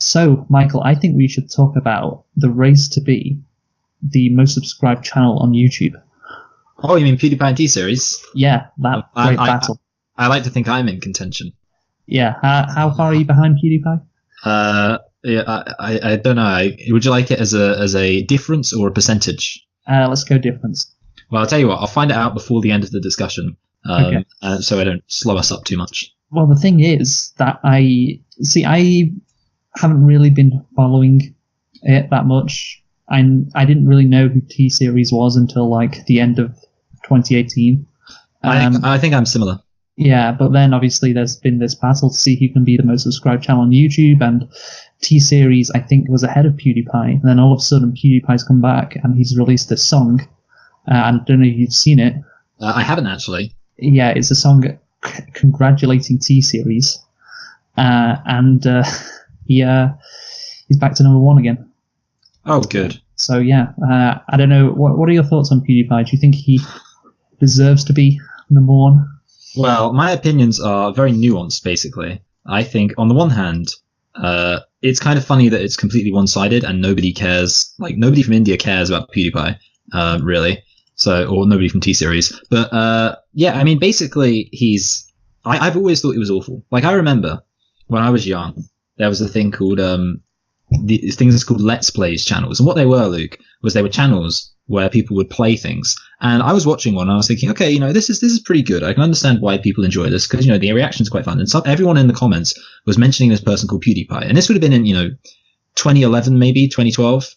So, Michael, I think we should talk about the race to be the most subscribed channel on YouTube. Oh, you mean PewDiePie T-Series? Yeah, that great battle. I like to think I'm in contention. Yeah, how far are you behind PewDiePie? Yeah, I don't know. Would you like it as a difference or a percentage? Let's go difference. Well, I'll tell you what. I'll find it out before the end of the discussion, Okay. So I don't slow us up too much. Well, the thing is that I haven't really been following it that much. I didn't really know who T-Series was until like the end of 2018. I think I'm similar. Yeah, but then obviously there's been this battle to see who can be the most subscribed channel on YouTube, and T-Series I think was ahead of PewDiePie. And then all of a sudden PewDiePie's come back and he's released this song. I don't know if you've seen it. I haven't actually. Yeah, it's a song congratulating T-Series, and he's back to number one again. Oh, good. So yeah, I don't know. What are your thoughts on PewDiePie? Do you think he deserves to be number one? Well, my opinions are very nuanced, basically. I think, on the one hand, it's kind of funny that it's completely one-sided and nobody cares. Like, nobody from India cares about PewDiePie, really. Or nobody from T-Series. But, yeah, I mean, basically, I've always thought it was awful. Like, I remember when I was young, there was a thing called, these things called Let's Plays channels. And what they were, Luke, was they were channels where people would play things. And I was watching one and I was thinking, okay, this is pretty good. I can understand why people enjoy this because, the reaction's quite fun. And everyone in the comments was mentioning this person called PewDiePie. And this would have been in, 2011, maybe 2012,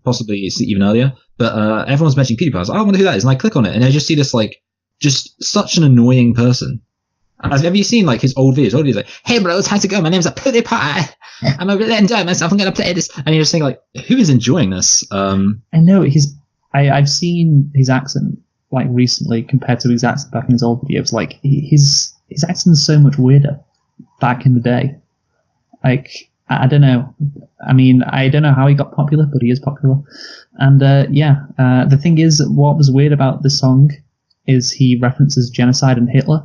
possibly even earlier. But everyone's mentioning PewDiePie. I was like, I wonder who that is. And I click on it and I just see this, just such an annoying person. Have you seen his old videos? Old videos like, hey bros, how's it going? My name's PewDiePie. I'm really enjoying myself. I'm gonna play this. And you just think who is enjoying this? I know I've seen his accent recently compared to his accent back in his old videos. His accent's so much weirder back in the day. I don't know. I mean, I don't know how he got popular, but he is popular. And the thing is, what was weird about the song is he references genocide and Hitler.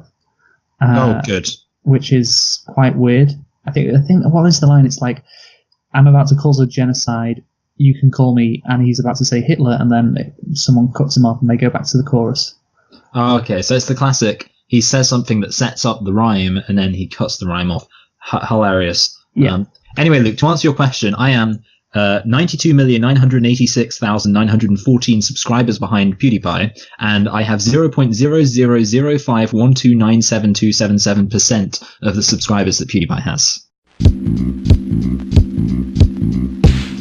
Oh, good. Which is quite weird. I think what is the line? It's like, I'm about to cause a genocide, you can call me, and he's about to say Hitler, and then someone cuts him off and they go back to the chorus. Oh, okay. So it's the classic, he says something that sets up the rhyme, and then he cuts the rhyme off. Hilarious. Yeah. Anyway, Luke, to answer your question, I am 92,986,914 subscribers behind PewDiePie, and I have 0.0005129727% of the subscribers that PewDiePie has.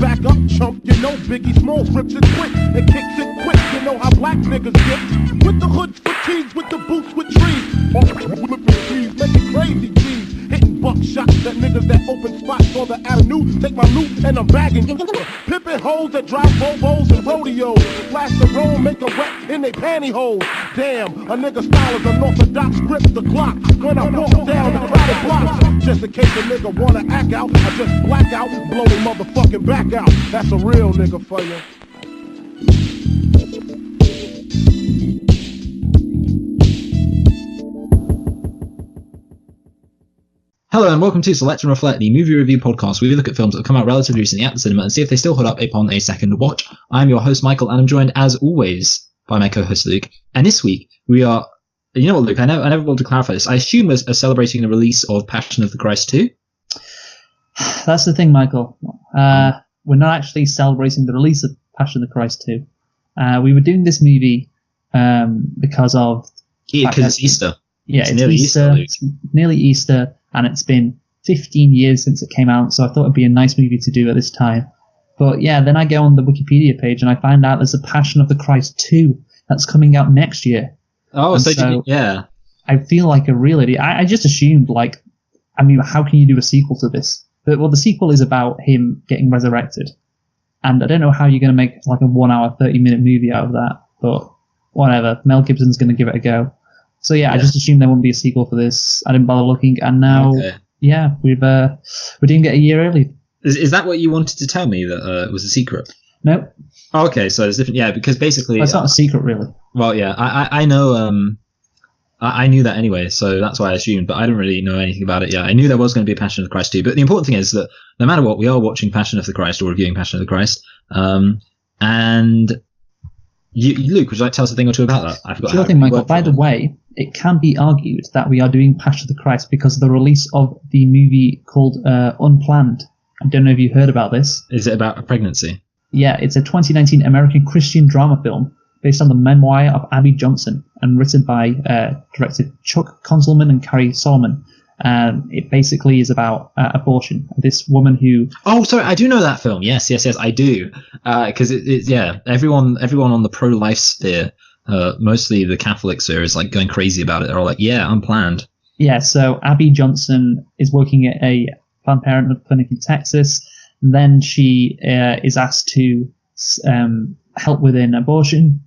Back up, chump, Biggie Smalls rips it quick and kicks it quick. You know how black niggas get with the hood fatigues, with the boots with trees. Whipping trees, making crazy cheese. Hitting buckshots at niggas that open spots on the avenue. Take my loot and I'm bagging. Pimping hoes that drive Bobos and rodeos. Flash the roll, make a wet in they pantyhose. Damn, a nigga style is unorthodox, grips the clock. When I walk down the crowded blocks, just in case a nigga wanna act out, I just black out, blow the motherfucking back out. That's a real nigga for you. Hello and welcome to Select and Reflect, the movie review podcast where we look at films that have come out relatively recently at the cinema and see if they still hold up upon a second watch. I'm your host Michael and I'm joined as always by my co-host Luke. And this week we are, you know what Luke, I never wanted to clarify this. I assume we're celebrating the release of Passion of the Christ 2? That's the thing, Michael. We're not actually celebrating the release of Passion of the Christ 2. We were doing this movie because it's Easter. Yeah, it's nearly Easter. It's nearly Easter. And it's been 15 years since it came out, so I thought it'd be a nice movie to do at this time. But yeah, then I go on the Wikipedia page and I find out there's a Passion of the Christ 2 that's coming out next year. Oh, yeah. I feel like I just assumed, how can you do a sequel to this? But, well, the sequel is about him getting resurrected. And I don't know how you're going to make a 1 hour, 30-minute movie out of that. But whatever, Mel Gibson's going to give it a go. So yeah, I just assumed there wouldn't be a sequel for this. I didn't bother looking, and now, we're doing it a year early. Is that what you wanted to tell me, that was a secret? Nope. Oh, okay, so it's different. Yeah, because basically... Well, it's not a secret, really. Well, yeah, I know I knew that anyway, so that's why I assumed, but I didn't really know anything about it yet. I knew there was going to be a Passion of the Christ too, but the important thing is that no matter what, we are watching Passion of the Christ or reviewing Passion of the Christ. And Luke, would you like to tell us a thing or two about that? I forgot. Sure thing, Michael. By the way, it can be argued that we are doing Passion of the Christ because of the release of the movie called Unplanned. I don't know if you heard about this. Is it about a pregnancy? Yeah, it's a 2019 American Christian drama film based on the memoir of Abby Johnson and written by director Chuck Konzelman and Carrie Solomon. It basically is about abortion. This woman who... Oh, sorry, I do know that film. Yes, I do. Because everyone on the pro-life sphere, mostly the Catholic sphere, is like going crazy about it. They're all like, yeah, unplanned. Yeah, so Abby Johnson is working at a Planned Parenthood clinic in Texas. And then she is asked to help with an abortion.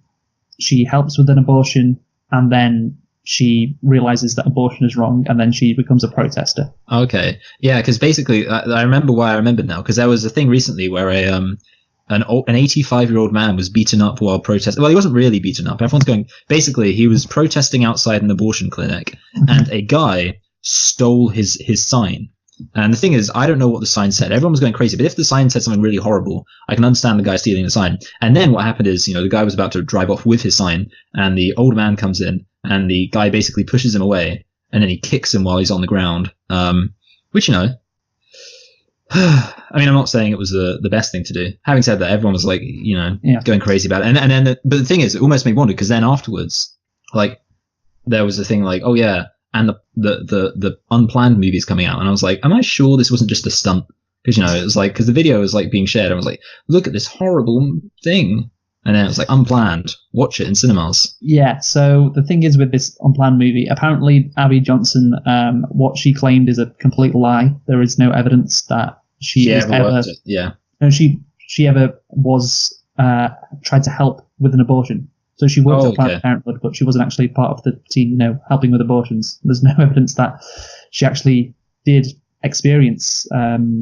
She helps with an abortion, and then she realizes that abortion is wrong, and then she becomes a protester. Okay, yeah, because basically, I remember why I remembered now, because there was a thing recently where an 85-year-old man was beaten up while protesting. Well, he wasn't really beaten up. Everyone's going. Basically, he was protesting outside an abortion clinic, and a guy stole his sign. And the thing is, I don't know what the sign said. Everyone was going crazy. But if the sign said something really horrible, I can understand the guy stealing the sign. And then what happened is, the guy was about to drive off with his sign, and the old man comes in, and the guy basically pushes him away, and then he kicks him while he's on the ground. Which, I mean, I'm not saying it was the best thing to do. Having said that, everyone was like, going crazy about it. And then, but the thing is, it almost made me wonder, because then afterwards, like, there was a thing like, oh yeah, and the Unplanned movie is coming out, and I was like, am I sure this wasn't just a stunt? Because it was like, because the video was like being shared, and I was like, look at this horrible thing, and then it was like, Unplanned, watch it in cinemas. Yeah. So the thing is with this Unplanned movie, apparently Abby Johnson, what she claimed is a complete lie. There is no evidence that she ever. Yeah. No, she ever was tried to help with an abortion. So she worked at Planned Parenthood, but she wasn't actually part of the team, helping with abortions. There's no evidence that she actually did experience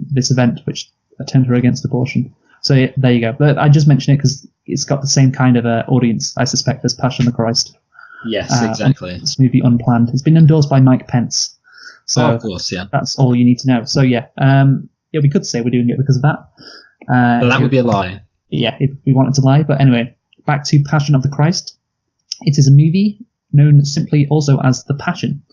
this event, which turned her against abortion. So yeah, there you go. But I just mention it because it's got the same kind of audience, I suspect, as Passion of the Christ. Yes, exactly. This movie Unplanned. It's been endorsed by Mike Pence. So of course, yeah. That's all you need to know. So yeah, we could say we're doing it because of that. But that would be a lie. Yeah, if we wanted to lie. But anyway, back to Passion of the Christ. It is a movie known simply also as The Passion.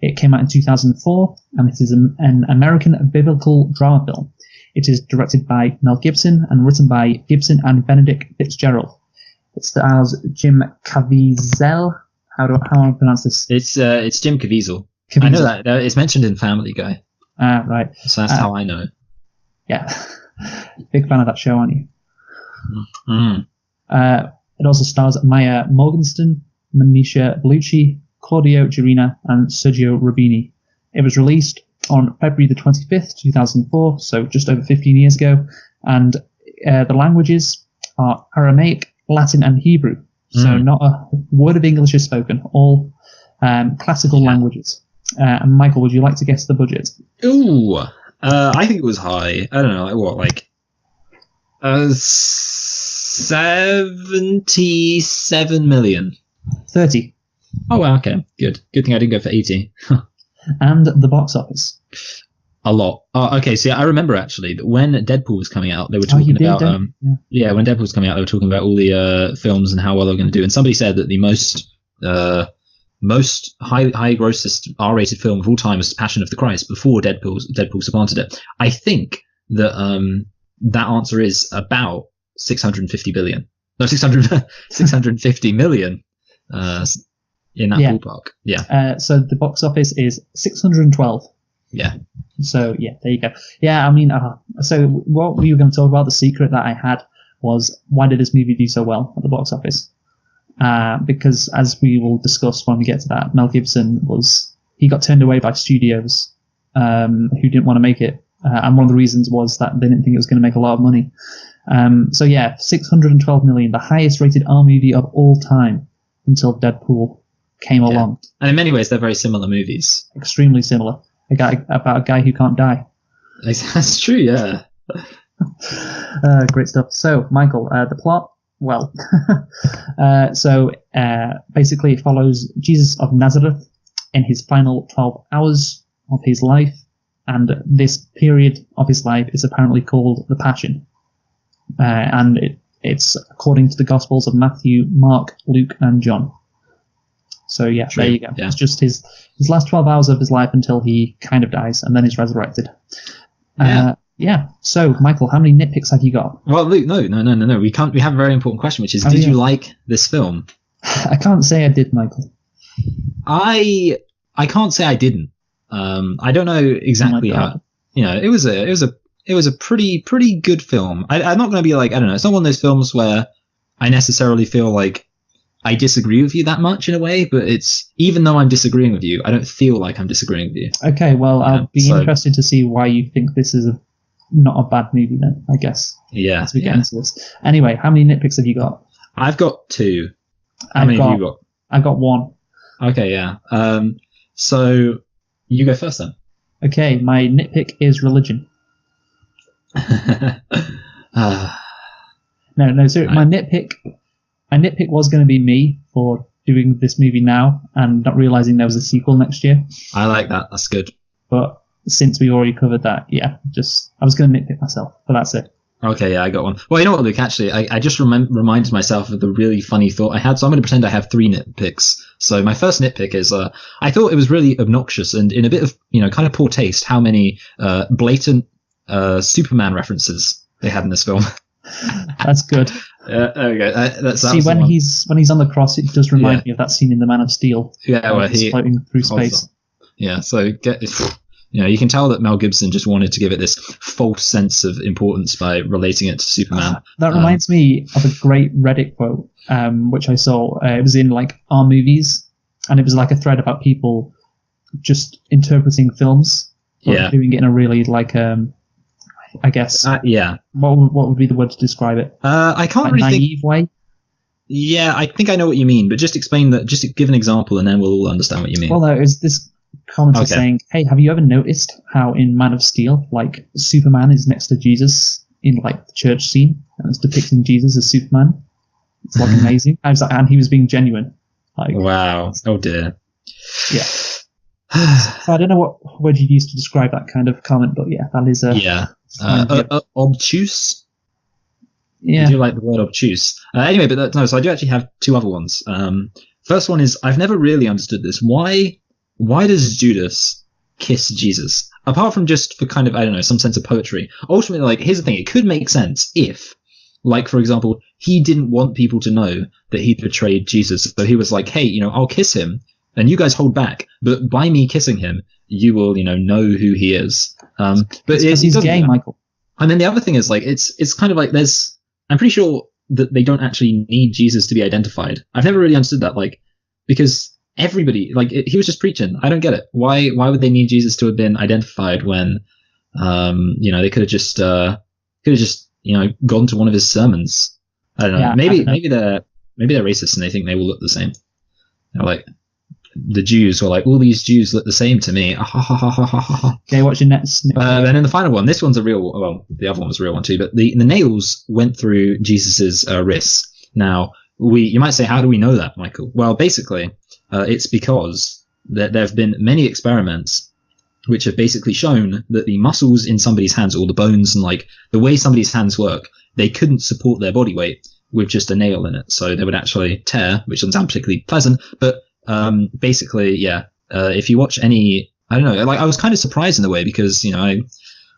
It came out in 2004, and it is an American biblical drama film. It is directed by Mel Gibson and written by Gibson and Benedict Fitzgerald. It stars Jim Caviezel. How do I pronounce this? It's Jim Caviezel. I know that. It's mentioned in Family Guy. Right. So that's how I know. Yeah. Big fan of that show, aren't you? Mm-hmm. It also stars Maya Morgenstern, Manisha Bellucci, Claudio Girina, and Sergio Rubini. It was released on February the 25th, 2004, so just over 15 years ago, and the languages are Aramaic, Latin, and Hebrew. So not a word of English is spoken, all classical languages. And Michael, would you like to guess the budget? Ooh, I think it was high. I don't know, what, 77 million. 30. Oh, wow, okay, good. Good thing I didn't go for 80. And the box office. A lot. Oh, okay, so yeah, I remember actually that when Deadpool was coming out, they were talking about when Deadpool was coming out, they were talking about all the films and how well they were going to do. And somebody said that the most high grossest R-rated film of all time was Passion of the Christ before Deadpool supplanted it. I think that that answer is about 650 billion. No, 650 million. In that ballpark. Yeah. So the box office is 612. Yeah. So yeah, there you go. Yeah, I mean, so what we were going to talk about, the secret that I had was, why did this movie do so well at the box office? Because as we will discuss when we get to that, Mel Gibson he got turned away by studios who didn't want to make it. And one of the reasons was that they didn't think it was going to make a lot of money. So yeah, 612 million, the highest rated R movie of all time until Deadpool came along. And in many ways, they're very similar movies. Extremely similar. About a guy who can't die. That's true, yeah. Great stuff. So, Michael, the plot well. Basically, it follows Jesus of Nazareth in his final 12 hours of his life, and this period of his life is apparently called the Passion. And it's according to the Gospels of Matthew, Mark, Luke, and John. So yeah, there you go. Yeah. It's just his last 12 hours of his life until he kind of dies, and then he's resurrected. Yeah. So, Michael, how many nitpicks have you got? Well, Luke, no. We have a very important question, which is, did you like this film? I can't say I did, Michael. I can't say I didn't. I don't know exactly how. It was a pretty good film. I'm not going to be like, I don't know. It's not one of those films where I necessarily feel like I disagree with you that much in a way, but it's, even though I'm disagreeing with you, I don't feel like I'm disagreeing with you. Okay, well, I'll be interested to see why you think this is not a bad movie then, I guess. Yeah. As we get into this. Anyway, how many nitpicks have you got? I've got 2. How many have you got? I've got 1. Okay, yeah. So you go first then. Okay, my nitpick is religion. No, so my nitpick was going to be me for doing this movie now and not realizing there was a sequel next year. I like that. That's good. But since we already covered that, I was going to nitpick myself, but that's it. Okay, yeah, I got one. Well, you know what, Luke? Actually, I just reminded myself of the really funny thought I had, so I'm going to pretend I have 3 nitpicks. So my first nitpick is, I thought it was really obnoxious and in a bit of, kind of poor taste how many blatant Superman references they had in this film. That's good. There we go. See, when he's on the cross, it does remind me of that scene in The Man of Steel. Yeah, where he's floating through space. Yeah, so you can tell that Mel Gibson just wanted to give it this false sense of importance by relating it to Superman. That reminds me of a great Reddit quote, which I saw. It was in our movies, and it was like a thread about people just interpreting films, but doing it in a really I guess. What would be the word to describe it? I can't really naive way. Yeah, I think I know what you mean, but just explain that. Just give an example, and then we'll all understand what you mean. Well, there is this commenter saying, "Hey, have you ever noticed how in Man of Steel, Superman is next to Jesus in the church scene, and it's depicting Jesus as Superman? It's amazing." I was like, and he was being genuine. Wow! Oh dear. Yeah. So I don't know what word you use to describe that kind of comment, but yeah, that is obtuse. Yeah. I do like the word obtuse. Anyway, but so I do actually have 2 other ones. First one is, I've never really understood this. Why does Judas kiss Jesus? Apart from just for kind of, I don't know, some sense of poetry. Ultimately, here's the thing. It could make sense if, for example, he didn't want people to know that he betrayed Jesus. So he was like, hey, I'll kiss him and you guys hold back. But by me kissing him, you will, know who he is. But because he's gay, Michael. And then the other thing is, it's kind of I'm pretty sure that they don't actually need Jesus to be identified. I've never really understood that, because everybody, he was just preaching. I don't get it. Why would they need Jesus to have been identified when, they could have just gone to one of his sermons? I don't know. Yeah, maybe they're racist and they think they will look the same. The Jews were all these Jews look the same to me. Okay, what's your next? And then the final one. This one's a real. Well, the other one was a real one too. But the nails went through Jesus's wrists. Now you might say, how do we know that, Michael? Well, basically, it's because there have been many experiments which have basically shown that the muscles in somebody's hands, or the bones, and the way somebody's hands work, they couldn't support their body weight with just a nail in it. So they would actually tear, which doesn't sound particularly pleasant, but. Basically, if you watch any, I don't know, I was kind of surprised in a way because,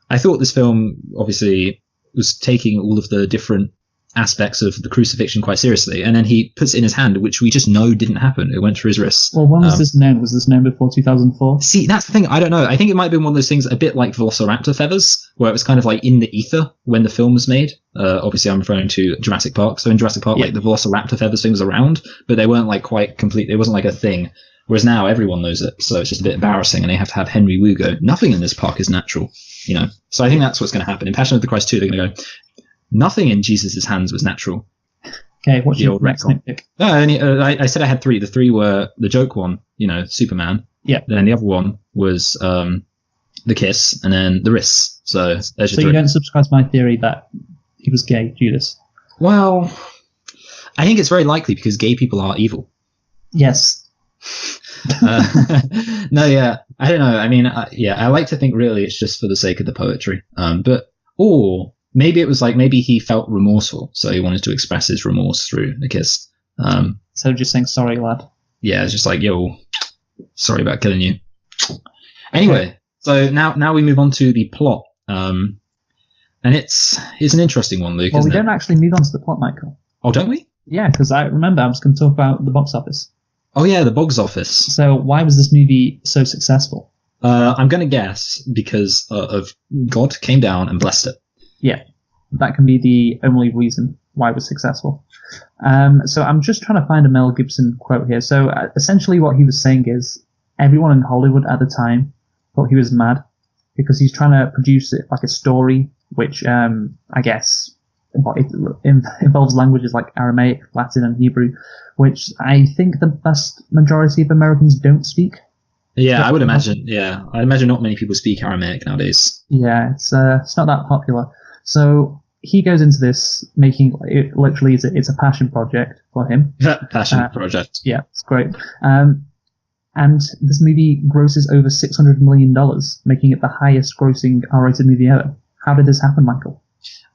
I thought this film obviously was taking all of the different aspects of the crucifixion quite seriously, and then he puts it in his hand, which we just know didn't happen. It went through his wrists. Well, when was this known? Was this known before 2004? See, that's the thing. I don't know. I think it might have been one of those things a bit like Velociraptor feathers, where it was kind of in the ether when the film was made. Obviously, I'm referring to Jurassic Park. So in Jurassic Park, the Velociraptor feathers thing was around, but they weren't quite complete. It wasn't a thing. Whereas now everyone knows it, so it's just a bit embarrassing, and they have to have Henry Wu go, nothing in this park is natural, So I think that's what's going to happen. In Passion of the Christ 2, they're going to go, nothing in Jesus' hands was natural. Okay, what's your next nitpick? No, I said I had 3. The 3 were the joke one, Superman. Yeah. Then the other one was the kiss, and then the wrists. So there's your 3. You don't subscribe to my theory that he was gay, Judas? Well, I think it's very likely because gay people are evil. Yes. No, yeah, I don't know. I mean, I like to think really it's just for the sake of the poetry. Or maybe it was like maybe he felt remorseful, so he wanted to express his remorse through a kiss. So just saying sorry, lad. Yeah, it's just like, yo, sorry about killing you. Anyway, so now we move on to the plot. And it's an interesting one, Luke. Well, we isn't don't it? actually move on to the plot, Michael. Oh, don't we? Yeah, because I remember I was going to talk about the box office. Oh yeah, the box office. So why was this movie so successful? I'm going to guess because of God came down and blessed it. Yeah, that can be the only reason why it was successful. So I'm just trying to find a Mel Gibson quote here. So essentially what he was saying is everyone in Hollywood at the time thought he was mad because he's trying to produce it like a story, which I guess involves languages like Aramaic, Latin, and Hebrew, which I think the vast majority of Americans don't speak. Yeah, I would imagine. Yeah, I imagine not many people speak Aramaic nowadays. Yeah, it's not that popular. So he goes into this making it literally it's a passion project for him. Passion project. Yeah, it's great. And this movie grosses over $600 million, making it the highest grossing R-rated movie ever. How did this happen, Michael?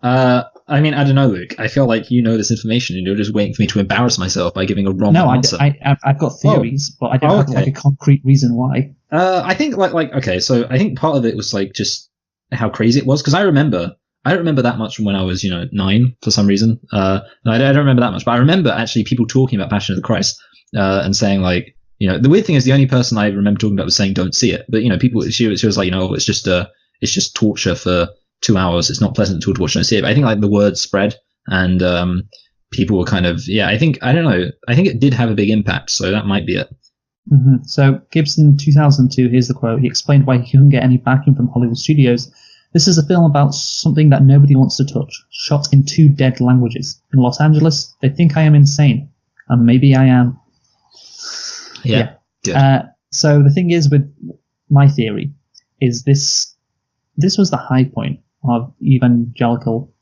I mean, I don't know, Luke. I feel like you know this information and you're just waiting for me to embarrass myself by giving a wrong answer. No, I've got theories, but I don't have like a concrete reason why. I think okay, so I think part of it was like just how crazy it was because I don't remember that much from when I was 9 for some reason. No, I don't remember that much, but I remember actually people talking about Passion of the Christ and saying like the weird thing is the only person I remember talking about was saying don't see it, but people she was like it's just torture for 2 hours. It's not pleasant to watch and see it. But I think like the word spread and people were kind of I think it did have a big impact. So that might be it. Mm-hmm. So Gibson, 2002. Here's the quote. He explained why he couldn't get any backing from Hollywood studios. This is a film about something that nobody wants to touch, shot in 2 dead languages. In Los Angeles, they think I am insane, and maybe I am. Yeah. Good. So the thing is with my theory is this was the high point of evangelical.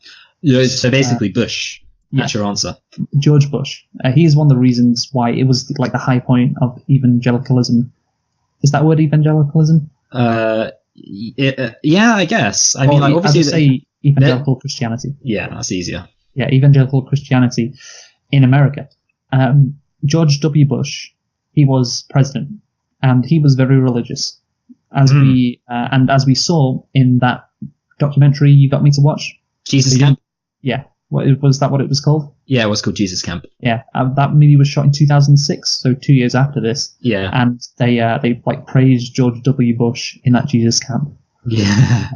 So basically, Bush. That's your answer. George Bush. He is one of the reasons why it was like the high point of evangelicalism. Is that word evangelicalism? Yeah, I guess. I mean, like, obviously, say evangelical Christianity. Yeah, that's easier. Yeah, evangelical Christianity in America. George W. Bush, he was president, and he was very religious. As we saw in that documentary you got me to watch, Jesus Camp. Yeah, was that what it was called? Yeah, it was called Jesus Camp. Yeah, that movie was shot in 2006, so 2 years after this. Yeah, and they like praised George W. Bush in that Jesus Camp. Yeah,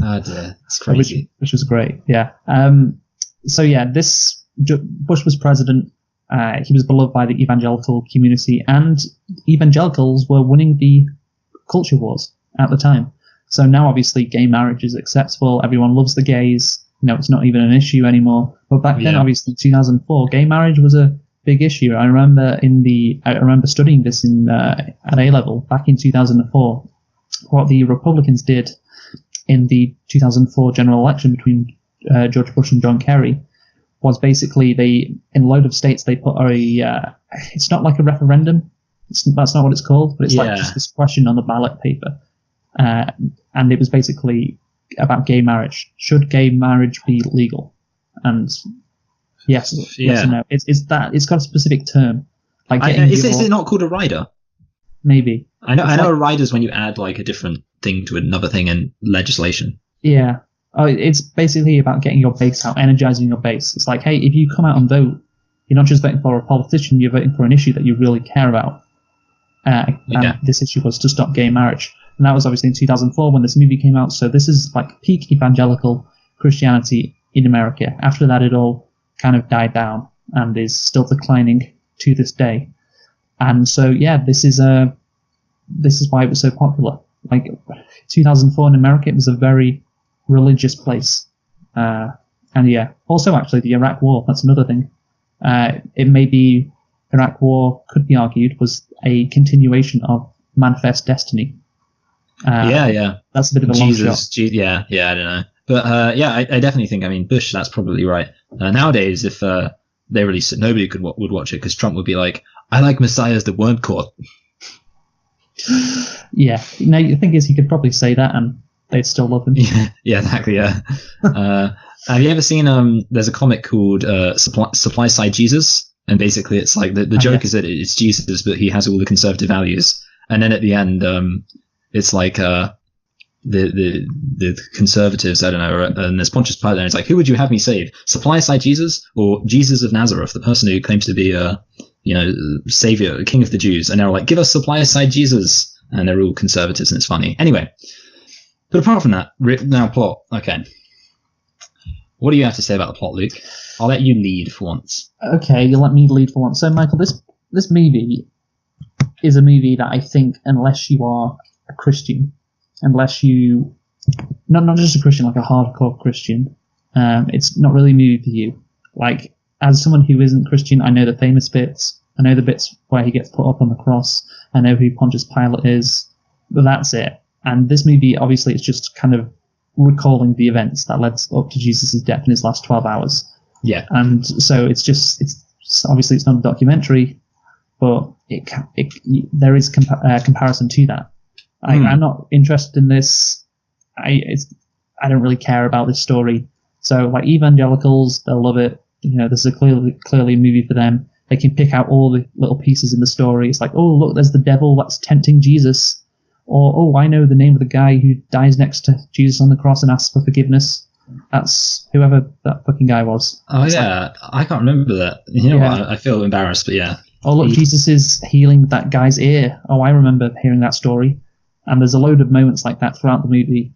oh dear, it's crazy. Which was great. Yeah. So yeah, Bush was president. He was beloved by the evangelical community, and evangelicals were winning the culture wars at the time. So now obviously gay marriage is acceptable. Everyone loves the gays. It's not even an issue anymore. But back then, obviously, in 2004, gay marriage was a big issue. I remember studying this at A-level back in 2004. What the Republicans did in the 2004 general election between George Bush and John Kerry was basically in a load of states they put it's not like a referendum. That's not what it's called, but it's like just this question on the ballot paper. And it was basically about gay marriage. Should gay marriage be legal? And yes or no. It's got a specific term. Like is it not called a rider? Maybe. I know a rider is when you add like a different thing to another thing in legislation. Yeah. It's basically about getting your base out, energizing your base. It's like, hey, if you come out and vote, you're not just voting for a politician, you're voting for an issue that you really care about. And this issue was to stop gay marriage. And that was obviously in 2004 when this movie came out. So this is like peak evangelical Christianity in America. After that, it all kind of died down and is still declining to this day. And so, yeah, this is why it was so popular. Like 2004 in America, it was a very religious place. And yeah, also actually the Iraq War, that's another thing. It may be Iraq War could be argued was a continuation of Manifest Destiny. That's a bit of a long shot. I don't know, but I definitely think. I mean, Bush. That's probably right. Nowadays, if they released it, nobody would watch it because Trump would be like, I like messiahs that weren't caught. Yeah. No, the thing is, he could probably say that and they'd still love him. Yeah, exactly. Yeah. Have you ever seen? There's a comic called Supply Side Jesus, and basically it's like the joke is that it's Jesus, but he has all the conservative values, and then at the end, it's like the conservatives, I don't know, and there's Pontius Pilate, and it's like, who would you have me save? Supply Side Jesus or Jesus of Nazareth, the person who claims to be savior, king of the Jews, and they're like, give us Supply Side Jesus, and they're all conservatives, and it's funny. Anyway, but apart from that, now plot. Okay. What do you have to say about the plot, Luke? I'll let you lead for once. Okay, you let me lead for once. So, Michael, this movie is a movie that I think, unless you are a Christian, unless you... Not just a Christian, like a hardcore Christian, it's not really a movie for you. Like, as someone who isn't Christian, I know the famous bits. I know the bits where he gets put up on the cross. I know who Pontius Pilate is. But that's it. And this movie, obviously, it's just kind of recalling the events that led up to Jesus' death in his last 12 hours. Yeah. And so it's obviously it's not a documentary, but there is comparison to that. I'm not interested in this. I don't really care about this story. So like evangelicals, they'll love it. This is clearly a movie for them. They can pick out all the little pieces in the story. It's like, oh, look, there's the devil that's tempting Jesus. Or, oh, I know the name of the guy who dies next to Jesus on the cross and asks for forgiveness. That's whoever that fucking guy was. Oh, it's I can't remember that. You know what? I feel embarrassed, but yeah. Oh, look, Jesus is healing that guy's ear. Oh, I remember hearing that story. And there's a load of moments like that throughout the movie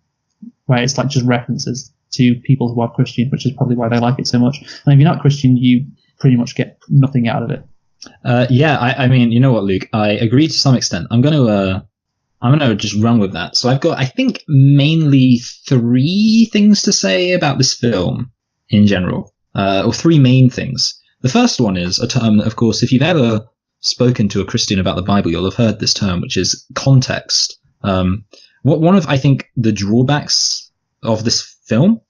where it's like just references to people who are Christian, which is probably why they like it so much. And if you're not Christian, you pretty much get nothing out of it. I mean, you know what, Luke? I agree to some extent. I'm going to just run with that. So I've got, I think, mainly 3 things to say about this film in general, or 3 main things. The first one is a term that, of course, if you've ever spoken to a Christian about the Bible, you'll have heard this term, which is context. One of, I think, the drawbacks of this film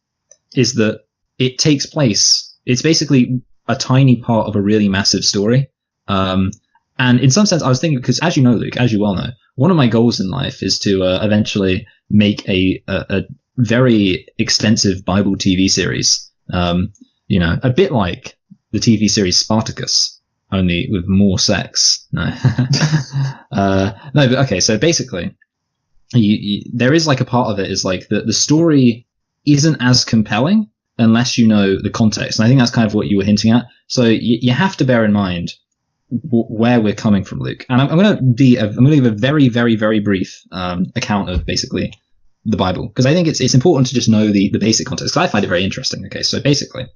is that it takes place, it's basically a tiny part of a really massive story. And in some sense, I was thinking, because as you know, Luke, as you well know, one of my goals in life is to eventually make a very extensive Bible TV series. A bit like the TV series Spartacus, only with more sex. No, but okay. So basically, there is like a part of it is like the story isn't as compelling unless you know the context, and I think that's kind of what you were hinting at. So you have to bear in mind where we're coming from, Luke. And I'm going to give a very, very, very brief account of basically the Bible, because I think it's important to just know the basic context, because I find it very interesting. Okay, so basically,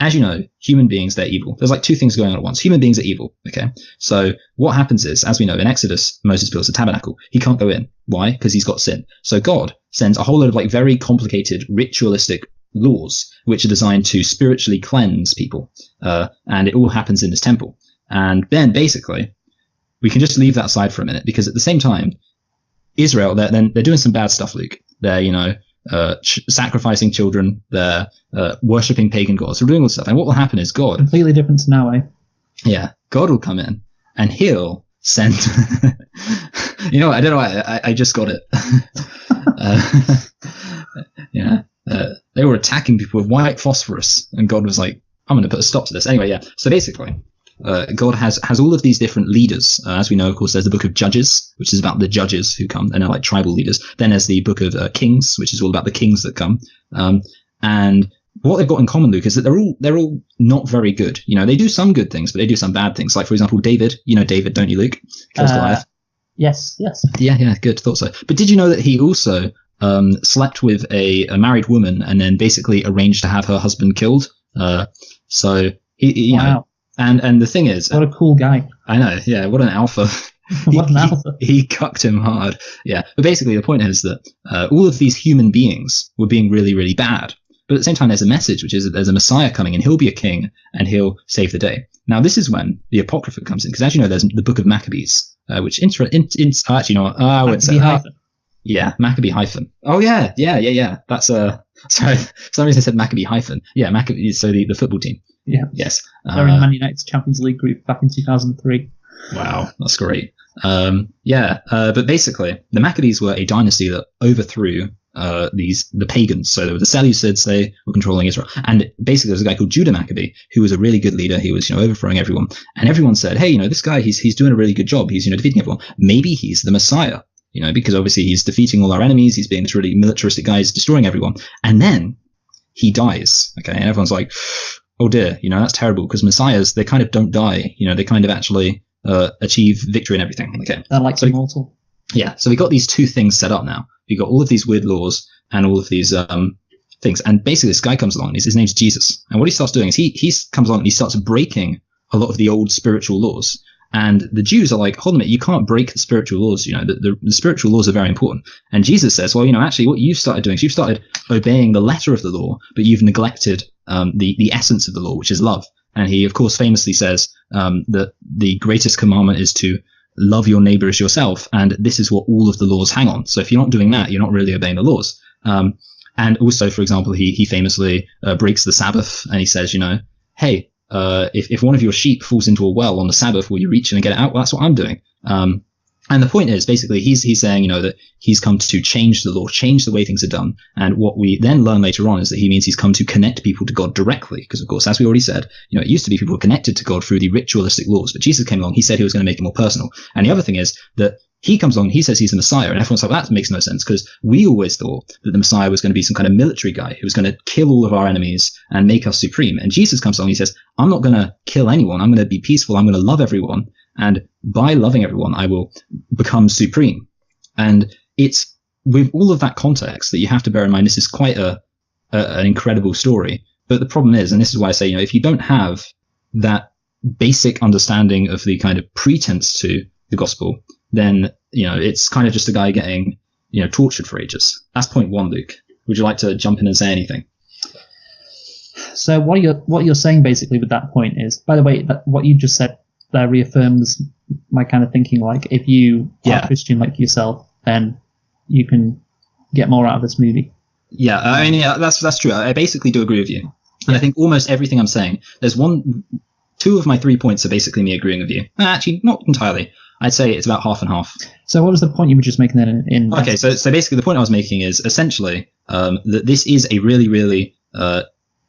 as you know, human beings, they're evil. There's like 2 things going on at once. Human beings are evil. Okay, so what happens is, as we know, in Exodus, Moses builds a tabernacle. He can't go in. Why? Because he's got sin. So God sends a whole load of like very complicated ritualistic laws which are designed to spiritually cleanse people, and it all happens in this temple. And then basically we can just leave that aside for a minute, because at the same time, Israel, they're doing some bad stuff, Luke. They're sacrificing children, they're worshipping pagan gods, they're doing all this stuff. And what will happen is God, completely different to now, eh? Yeah, God will come in and he'll send I don't know, I just got it. They were attacking people with white phosphorus, and God was like, I'm going to put a stop to this. Anyway, yeah. So basically, God has all of these different leaders. As we know, of course, there's the book of Judges, which is about the judges who come, and they're like tribal leaders. Then there's the book of Kings, which is all about the kings that come. And what they've got in common, Luke, is that they're all not very good. They do some good things, but they do some bad things. Like, for example, David. You know David, don't you, Luke? Kills Goliath. Yes. Yeah, good. Thought so. But did you know that he also slept with a married woman and then basically arranged to have her husband killed? So he wow. And the thing is, what a cool guy. I know. Yeah. What an alpha. What an alpha. He cucked him hard. Yeah. But basically the point is that all of these human beings were being really, really bad. But at the same time, there's a message, which is that there's a Messiah coming and he'll be a king and he'll save the day. Now, this is when the Apocrypha comes in, because as you know, there's the book of Maccabees, which actually, you know what? I wouldn't say hyphen. Yeah, Maccabee hyphen. Oh, yeah. That's, sorry, for some reason I said Maccabee hyphen. Yeah, Maccabee, so the football team. Yeah. Yes. They're in Man United's Champions League group back in 2003. Wow, that's great. But basically, the Maccabees were a dynasty that overthrew the pagans. So there were the Seleucids, they were controlling Israel. And basically, there was a guy called Judah Maccabee, who was a really good leader. He was, overthrowing everyone. And everyone said, hey, this guy, he's doing a really good job. He's, defeating everyone. Maybe he's the Messiah, because obviously he's defeating all our enemies. He's being this really militaristic guy. He's destroying everyone. And then he dies. Okay. And everyone's like, oh dear, that's terrible, because Messiahs, they kind of don't die. They kind of actually achieve victory and everything. Okay. They're like immortal. Yeah. So we got these two things set up now. We got all of these weird laws and all of these things. And basically this guy comes along, his name's Jesus. And what he starts doing is he comes along and he starts breaking a lot of the old spiritual laws. And the Jews are like, hold on a minute, you can't break the spiritual laws. The spiritual laws are very important. And Jesus says, well, actually what you've started doing is you've started obeying the letter of the law, but you've neglected the essence of the law, which is love. And he, of course, famously says that the greatest commandment is to love your neighbor as yourself. And this is what all of the laws hang on. So if you're not doing that, you're not really obeying the laws. And also, for example, he famously breaks the Sabbath, and he says, hey, if one of your sheep falls into a well on the Sabbath, will you reach in and get it out? Well, that's what I'm doing. And the point is, basically, he's saying, that he's come to change the law, change the way things are done. And what we then learn later on is that he means he's come to connect people to God directly. Because, of course, as we already said, it used to be people were connected to God through the ritualistic laws. But Jesus came along, he said he was going to make it more personal. And the other thing is that he comes along, he says he's the Messiah, and everyone's like, well, that makes no sense, because we always thought that the Messiah was going to be some kind of military guy who was going to kill all of our enemies and make us supreme. And Jesus comes along, he says, I'm not going to kill anyone. I'm going to be peaceful. I'm going to love everyone. And by loving everyone, I will become supreme. And it's with all of that context that you have to bear in mind, this is quite an incredible story. But the problem is, and this is why I say, if you don't have that basic understanding of the kind of pretense to the gospel, then, it's kind of just a guy getting, tortured for ages. That's point one, Luke. Would you like to jump in and say anything? So what you're saying basically with that point is, by the way, that what you just said there reaffirms my kind of thinking, like, if you are a Christian like yourself, then you can get more out of this movie. Yeah, I mean, that's true. I basically do agree with you. And I think almost everything I'm saying, there's two of my 3 points are basically me agreeing with you. Actually, not entirely. I'd say it's about half and half. So what was the point you were just making then in Okay, so basically the point I was making is essentially that this is a really, really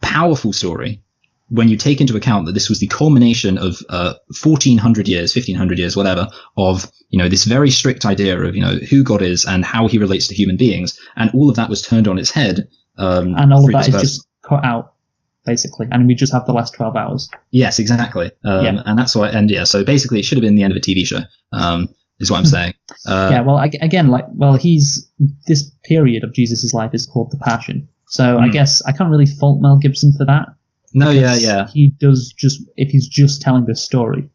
powerful story when you take into account that this was the culmination of 1,400 years, 1,500 years, whatever, of this very strict idea of who God is and how he relates to human beings, and all of that was turned on its head. And all of that is just cut out, basically, and we just have the last 12 hours. Yes, exactly. And that's why. And so basically, it should have been the end of a TV show. Is what I'm saying. Well, again, this period of Jesus' life is called the Passion. So I guess I can't really fault Mel Gibson for that. No, yeah. He does if he's just telling this story,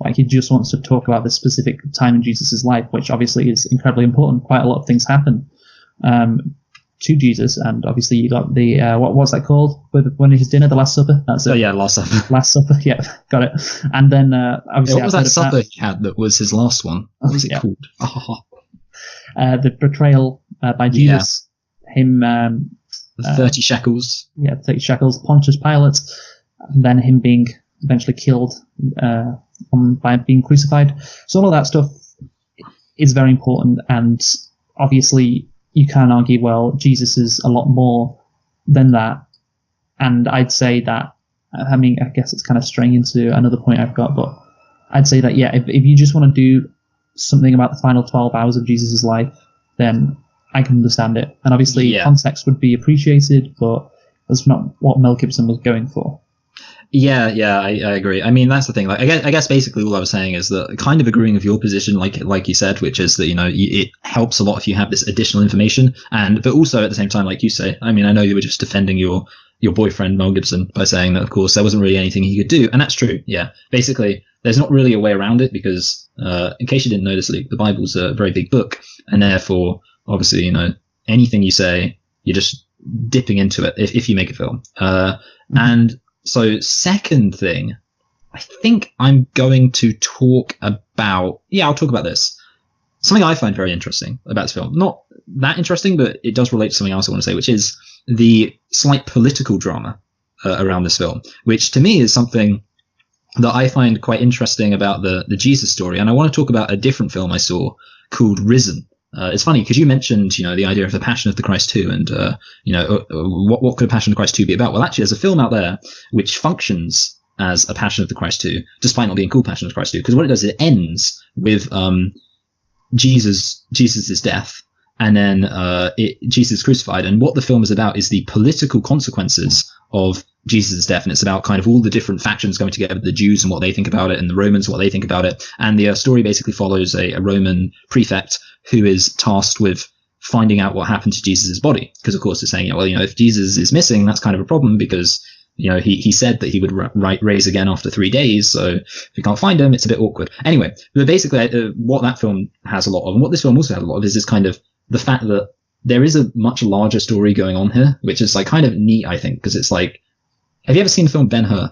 like he just wants to talk about this specific time in Jesus' life, which obviously is incredibly important. Quite a lot of things happen to Jesus, and obviously you got the what's that called? When his dinner, the Last Supper. That's it. Oh yeah, Last Supper. Last Supper. Yeah, got it. And then obviously, what was that supper he had that was his last one? What was it called? The betrayal by Jesus. Him. 30 shekels. Yeah, 30 shekels. Pontius Pilate, and then him being eventually killed by being crucified. So all of that stuff is very important, and obviously you can argue, well, Jesus is a lot more than that. And I'd say that, I mean, I guess it's kind of straying into another point I've got, but I'd say that, yeah, if you just want to do something about the final 12 hours of Jesus' life, then I can understand it. And obviously context would be appreciated, but that's not what Mel Gibson was going for. Yeah, I agree. I mean, that's the thing. Like, I guess basically all I was saying is that kind of agreeing with your position, like you said, which is that it helps a lot if you have this additional information, but also at the same time, like you say, I mean, I know you were just defending your boyfriend Mel Gibson by saying that, of course, there wasn't really anything he could do, and that's true. Yeah, basically, there's not really a way around it because, in case you didn't notice, Luke, the Bible's a very big book, and therefore, obviously, anything you say, you're just dipping into it if you make a film, and. So second thing, I think I'm going to talk about, I'll talk about this. Something I find very interesting about this film. Not that interesting, but it does relate to something else I want to say, which is the slight political drama around this film, which to me is something that I find quite interesting about the Jesus story. And I want to talk about a different film I saw called Risen. It's funny because you mentioned, the idea of the Passion of the Christ 2 and, what could a Passion of the Christ 2 be about? Well, actually, there's a film out there which functions as a Passion of the Christ 2, despite not being called Passion of the Christ 2, because what it does is it ends with Jesus' death, and then Jesus is crucified. And what the film is about is the political consequences of Jesus' death, and it's about kind of all the different factions coming together, the Jews and what they think about it, and the Romans what they think about it. And the story basically follows a Roman prefect who is tasked with finding out what happened to Jesus' body, because of course they're saying, if Jesus is missing, that's kind of a problem, because he said that he would raise again after 3 days, so if you can't find him, it's a bit awkward. Anyway, but basically what that film has a lot of, and what this film also has a lot of, is this kind of the fact that there is a much larger story going on here, which is like kind of neat, I think, because it's like, have you ever seen the film Ben-Hur?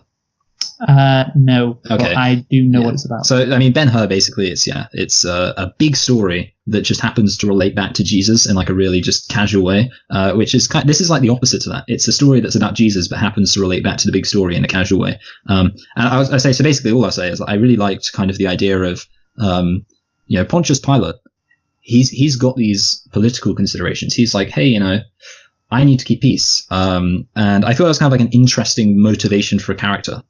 No, okay. But I do know what it's about. So, I mean, Ben-Hur basically, it's a big story that just happens to relate back to Jesus in like a really just casual way, which is this is like the opposite to that. It's a story that's about Jesus, but happens to relate back to the big story in a casual way. And I say, so basically all I say is I really liked kind of the idea of, Pontius Pilate. He's got these political considerations. He's like, hey, I need to keep peace. And I thought it was kind of like an interesting motivation for a character.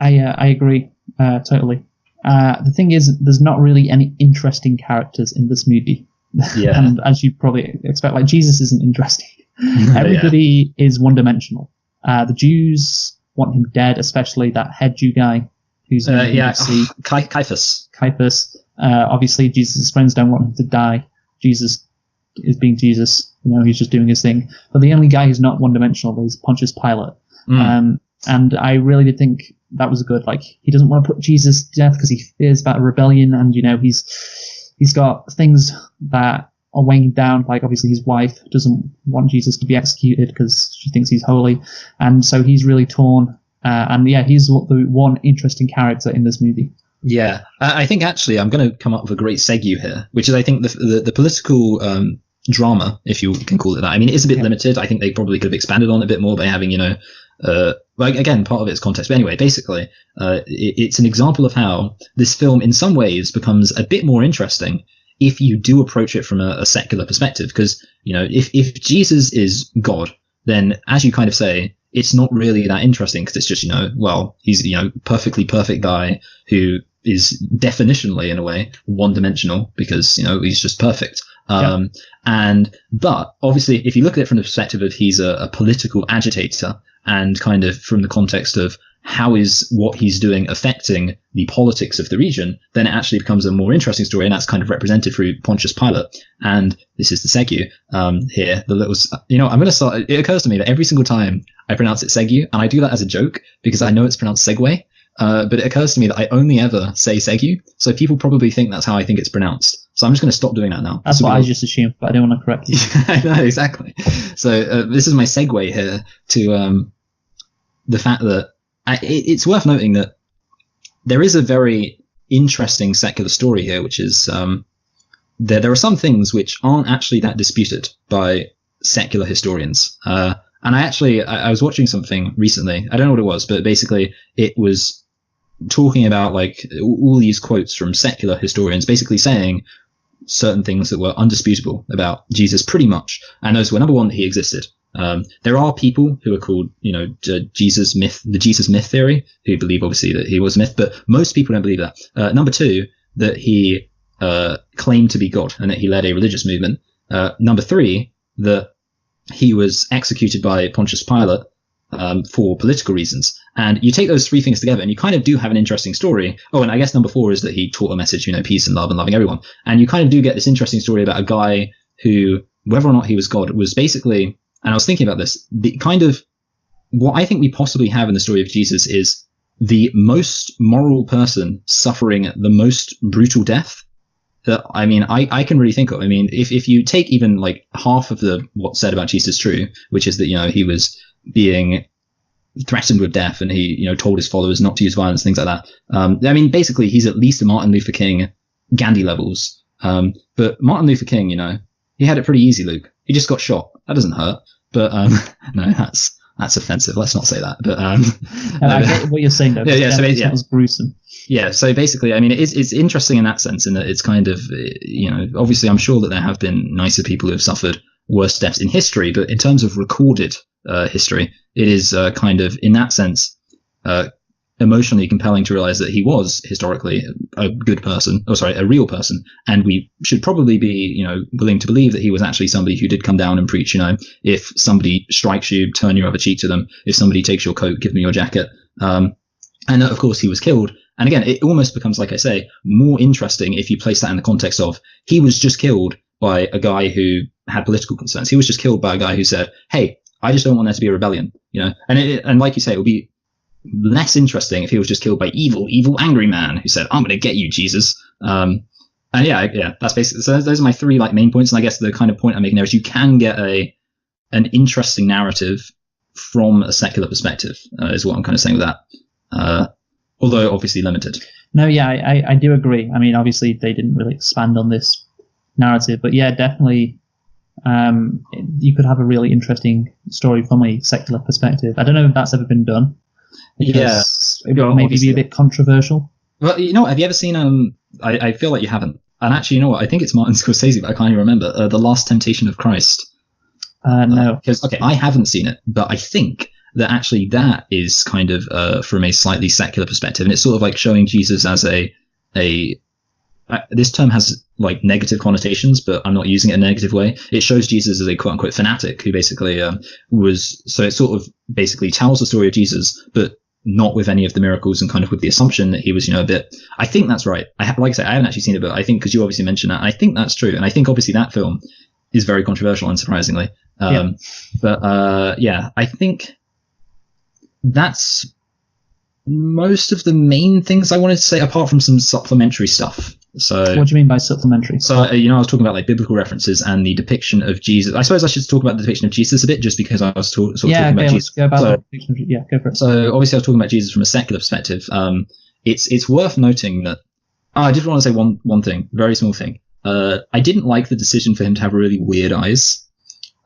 I agree totally. The thing is, there's not really any interesting characters in this movie. Yeah. And as you probably expect, like, Jesus isn't interesting. Everybody is one-dimensional. The Jews want him dead, especially that head Jew guy who's Caiaphas. Obviously, Jesus' friends don't want him to die. Jesus is being Jesus. He's just doing his thing. But the only guy who's not one-dimensional is Pontius Pilate. And I really did think that was good. Like, he doesn't want to put Jesus to death because he fears about a rebellion, and he's got things that are weighing down. Like, obviously his wife doesn't want Jesus to be executed because she thinks he's holy, and so he's really torn. He's the one interesting character in this movie. Yeah, I think actually I'm going to come up with a great segue here, which is I think the political drama, if you can call it that. I mean, it is a bit limited. I think they probably could have expanded on it a bit more by having, again, part of it's context. But anyway, basically, it's an example of how this film in some ways becomes a bit more interesting if you do approach it from a secular perspective. Because, if Jesus is God, then as you kind of say, it's not really that interesting because it's just, he's, perfectly perfect guy who is definitionally, in a way, one-dimensional because, he's just perfect. But obviously, if you look at it from the perspective of he's a political agitator and kind of from the context of how is what he's doing affecting the politics of the region, then it actually becomes a more interesting story, and that's kind of represented through Pontius Pilate. And this is the segue here. The little, I'm going to start. It occurs to me that every single time I pronounce it segue, and I do that as a joke because I know it's pronounced segue. But it occurs to me that I only ever say segue, so people probably think that's how I think it's pronounced. So I'm just going to stop doing that now. That's what I just assumed, but I don't want to correct you. I know, exactly. So this is my segue here to the fact that it's worth noting that there is a very interesting secular story here, which is there are some things which aren't actually that disputed by secular historians. And I was watching something recently. I don't know what it was, but basically it was talking about like all these quotes from secular historians basically saying certain things that were undisputable about Jesus pretty much. And those were, number one, that he existed. There are people who are called, the Jesus myth theory, who believe obviously that he was a myth, but most people don't believe that. Number two, that he claimed to be God and that he led a religious movement. Number three, that he was executed by Pontius Pilate for political reasons. And you take those three things together and you kind of do have an interesting story. Oh, and I guess number four is that he taught a message, peace and love and loving everyone. And you kind of do get this interesting story about a guy who, whether or not he was God, was basically, and I was thinking about this, the kind of what I think we possibly have in the story of Jesus is the most moral person suffering the most brutal death that, I can really think of. If you take even like half of what's said about Jesus true, which is that, he was being threatened with death and he, told his followers not to use violence, things like that. Basically he's at least a Martin Luther King, Gandhi levels. But Martin Luther King, he had it pretty easy, Luke. He just got shot. That doesn't hurt. But, no, that's offensive. Let's not say that. But I get what you're saying, though. Yeah. So it was gruesome. Yeah. So basically, I mean, it's interesting in that sense, in that it's kind of, obviously, I'm sure that there have been nicer people who have suffered worse deaths in history, but in terms of recorded history, it is kind of, in that sense, emotionally compelling to realize that he was historically a good person, a real person, and we should probably be, willing to believe that he was actually somebody who did come down and preach, if somebody strikes you, turn your other cheek to them. If somebody takes your coat, give me your jacket. And of course he was killed. And again, it almost becomes, like I say, more interesting if you place that in the context of he was just killed by a guy who had political concerns. He was just killed by a guy who said, hey, I just don't want there to be a rebellion, and like you say, it would be less interesting if he was just killed by evil angry man who said, I'm going to get you, Jesus. And that's basically, so those are my three main points. And I guess the kind of point I'm making there is you can get an interesting narrative from a secular perspective, is what I'm kind of saying with that. Although obviously limited. No, yeah, I do agree. I mean, obviously they didn't really expand on this narrative, but yeah, definitely you could have a really interesting story from a secular perspective. I don't know if that's ever been done. Because it would maybe be a bit controversial. Well, have you ever seen, I feel like you haven't. And actually, I think it's Martin Scorsese, but I can't even remember, The Last Temptation of Christ. No. Because, I haven't seen it, but I think that actually that is kind of from a slightly secular perspective. And it's sort of like showing Jesus as this term has negative connotations, but I'm not using it in a negative way. It shows Jesus as a quote unquote fanatic who basically so it sort of basically tells the story of Jesus, but not with any of the miracles, and kind of with the assumption that he was, a bit, I think that's right. Like I say, I haven't actually seen it, but I think, because you obviously mentioned that, I think that's true. And I think obviously that film is very controversial, unsurprisingly. But I think that's most of the main things I wanted to say, apart from some supplementary stuff. So what do you mean by supplementary? So I was talking about biblical references and the depiction of Jesus. I suppose I should talk about the depiction of Jesus a bit, just because I was talking about Jesus. Go for it. So obviously I was talking about Jesus from a secular perspective. It's worth noting that I did want to say one thing, very small thing. I didn't like the decision for him to have really weird eyes,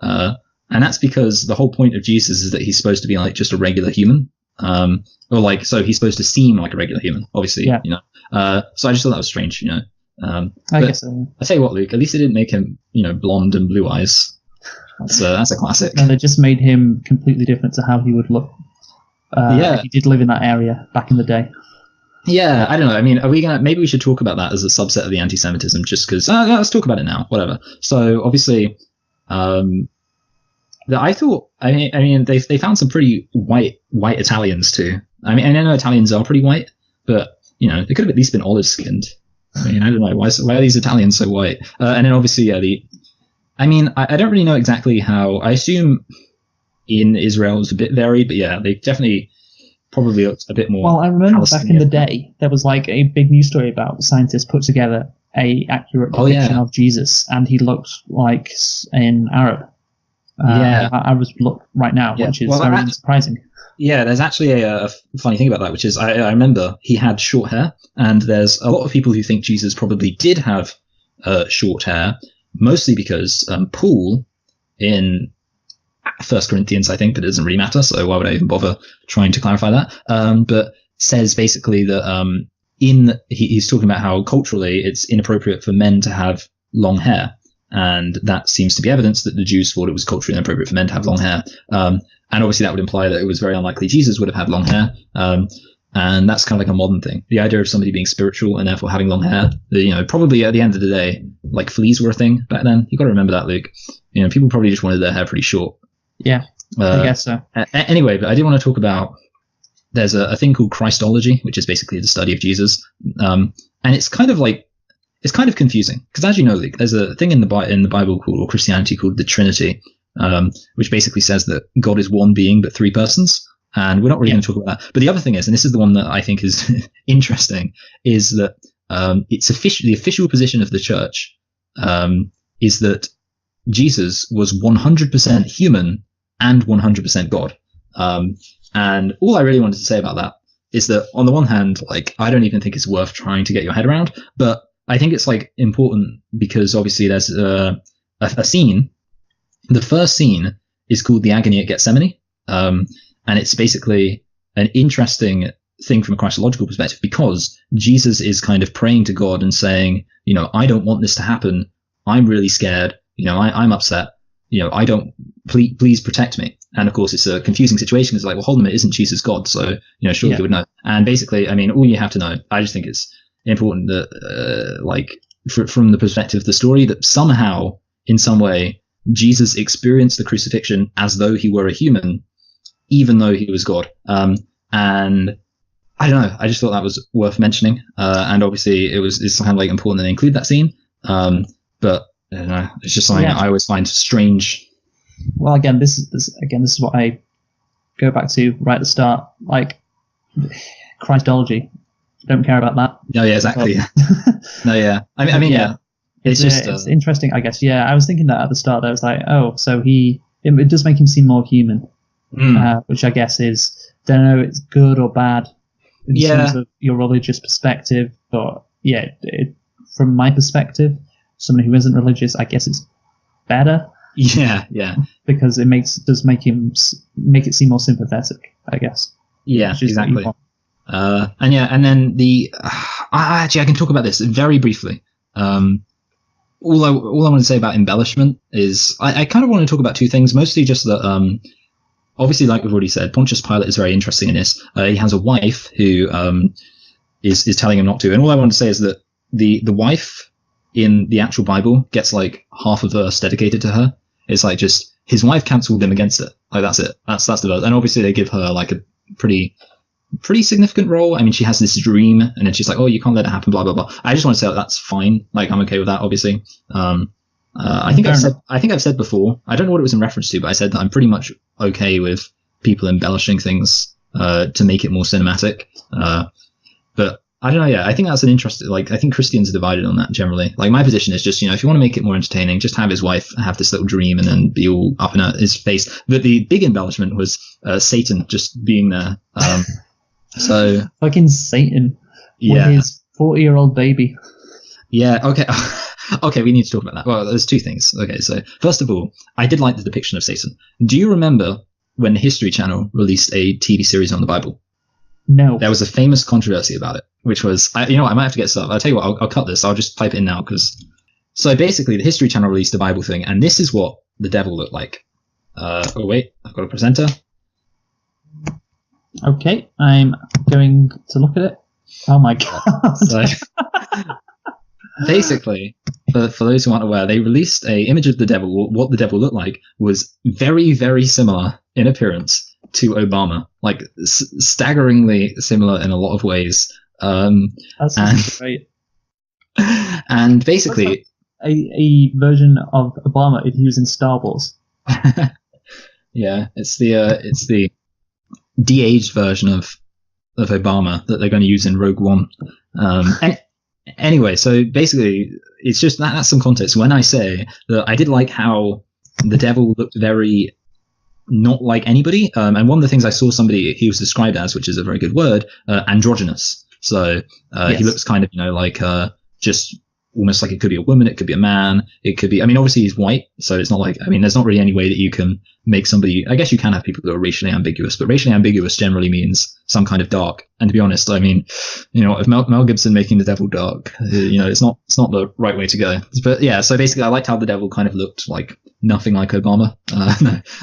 and that's because the whole point of Jesus is that he's supposed to be just a regular human. So he's supposed to seem like a regular human, obviously. Yeah. So I just thought that was strange, I guess so. I tell you what, Luke, at least they didn't make him, blonde and blue eyes. That's a classic. No, they just made him completely different to how he would look. If he did live in that area back in the day. Yeah, I don't know. I mean, maybe we should talk about that as a subset of the anti-Semitism, just because, let's talk about it now, whatever. So obviously, I thought, they found some pretty white Italians too. I mean, I know Italians are pretty white, but they could have at least been olive skinned. I don't know why are these Italians so white? And then obviously, I don't really know exactly how. I assume in Israel it's a bit varied, but yeah, they definitely probably looked a bit more. Well, I remember back in the day there was a big news story about scientists put together a accurate depiction of Jesus, and he looked like an Arab. I was look right now, which is very surprising. Yeah, there's actually a funny thing about that, which is I remember he had short hair, and there's a lot of people who think Jesus probably did have short hair, mostly because Paul in 1 Corinthians, I think, but it doesn't really matter, so why would I even bother trying to clarify that? But says basically that he's talking about how culturally it's inappropriate for men to have long hair. And that seems to be evidence that the Jews thought it was culturally inappropriate for men to have long hair. And obviously that would imply that it was very unlikely Jesus would have had long hair. And that's kind of like a modern thing. The idea of somebody being spiritual and therefore having long hair, probably at the end of the day, fleas were a thing back then. You got to remember that, Luke. People probably just wanted their hair pretty short. Yeah, I guess so. Anyway, but I did want to talk about, there's a thing called Christology, which is basically the study of Jesus. And it's kind of confusing, because as you know, Luke, there's a thing in the Bible or Christianity called the Trinity, which basically says that God is one being but three persons, and we're not really going to talk about that. But the other thing is, and this is the one that I think is interesting, is that it's the official position of the church is that Jesus was 100% human and 100% God. And all I really wanted to say about that is that on the one hand, I don't even think it's worth trying to get your head around, but I think it's important because obviously there's a scene. The first scene is called the Agony at Gethsemane. and it's basically an interesting thing from a Christological perspective, because Jesus is kind of praying to God and saying, I don't want this to happen. I'm really scared. I'm upset. Please protect me. And of course, it's a confusing situation. It's like, well, hold on a minute, isn't Jesus God? So, surely he would know. And basically, all you have to know, I just think it's important that, from the perspective of the story, that somehow, in some way, Jesus experienced the crucifixion as though he were a human, even though he was God. And I don't know, I just thought that was worth mentioning. And obviously, it's kind of important that they include that scene. But I don't know, it's just something I always find strange. Well, again, this is what I go back to right at the start. Like, Christology, don't care about that. No, yeah, exactly. No, yeah. Yeah. It's interesting, I guess. Yeah, I was thinking that at the start. I was like, oh, so it does make him seem more human, which I guess is, don't know, it's good or bad in terms of your religious perspective. But yeah, from my perspective, someone who isn't religious, I guess it's better. Yeah. Because it does make it seem more sympathetic, I guess. Yeah, exactly. And then I can talk about this very briefly. All I want to say about embellishment is I kind of want to talk about two things, mostly just that, obviously, like we've already said, Pontius Pilate is very interesting in this. He has a wife who is telling him not to. And all I want to say is that the wife in the actual Bible gets like half a verse dedicated to her. It's like just his wife cancelled him against it. Like that's it. That's the verse. And obviously they give her like a pretty significant role. She has this dream, and then she's like, oh, you can't let it happen, blah blah blah. I just want to say that's fine. Like, I'm okay with that, obviously. I think I've said before, I don't know what it was in reference to, but I said that I'm pretty much okay with people embellishing things to make it more cinematic. But I don't know, yeah, I think that's an interesting, I think Christians are divided on that generally. Like, my position is just, if you want to make it more entertaining, just have his wife have this little dream and then be all up in his face. But the big embellishment was Satan just being there. So fucking Satan with his 40-year-old baby. Yeah, okay. Okay, we need to talk about that. Well, there's two things. Okay, so first of all, I did like the depiction of Satan. Do you remember when the History Channel released a TV series on the Bible? No. There was a famous controversy about it, which was, I might have to get started. I'll tell you what, I'll cut this. I'll just type it in now. So basically, the History Channel released a Bible thing, and this is what the devil looked like. Oh, wait, I've got a presenter. Okay, I'm going to look at it. Oh my god. So, basically, for those who aren't aware, they released a image of the devil. What the devil looked like was very, very similar in appearance to Obama, like staggeringly similar in a lot of ways. That's great. And basically, a version of Obama if he was in Star Wars. Yeah, it's the de-aged version of Obama that they're going to use in Rogue One. Anyway, so basically, it's just that's some context. When I say that I did like how the devil looked very not like anybody, and one of the things I saw he was described as, which is a very good word, androgynous. So yes. He looks kind of, like just almost like it could be a woman, it could be a man, it could be, obviously he's white, so it's not like, there's not really any way that you can make somebody, I guess you can have people who are racially ambiguous, but racially ambiguous generally means some kind of dark. And to be honest, if Mel Gibson making the devil dark, it's not the right way to go. But yeah, so basically I liked how the devil kind of looked like nothing like Obama,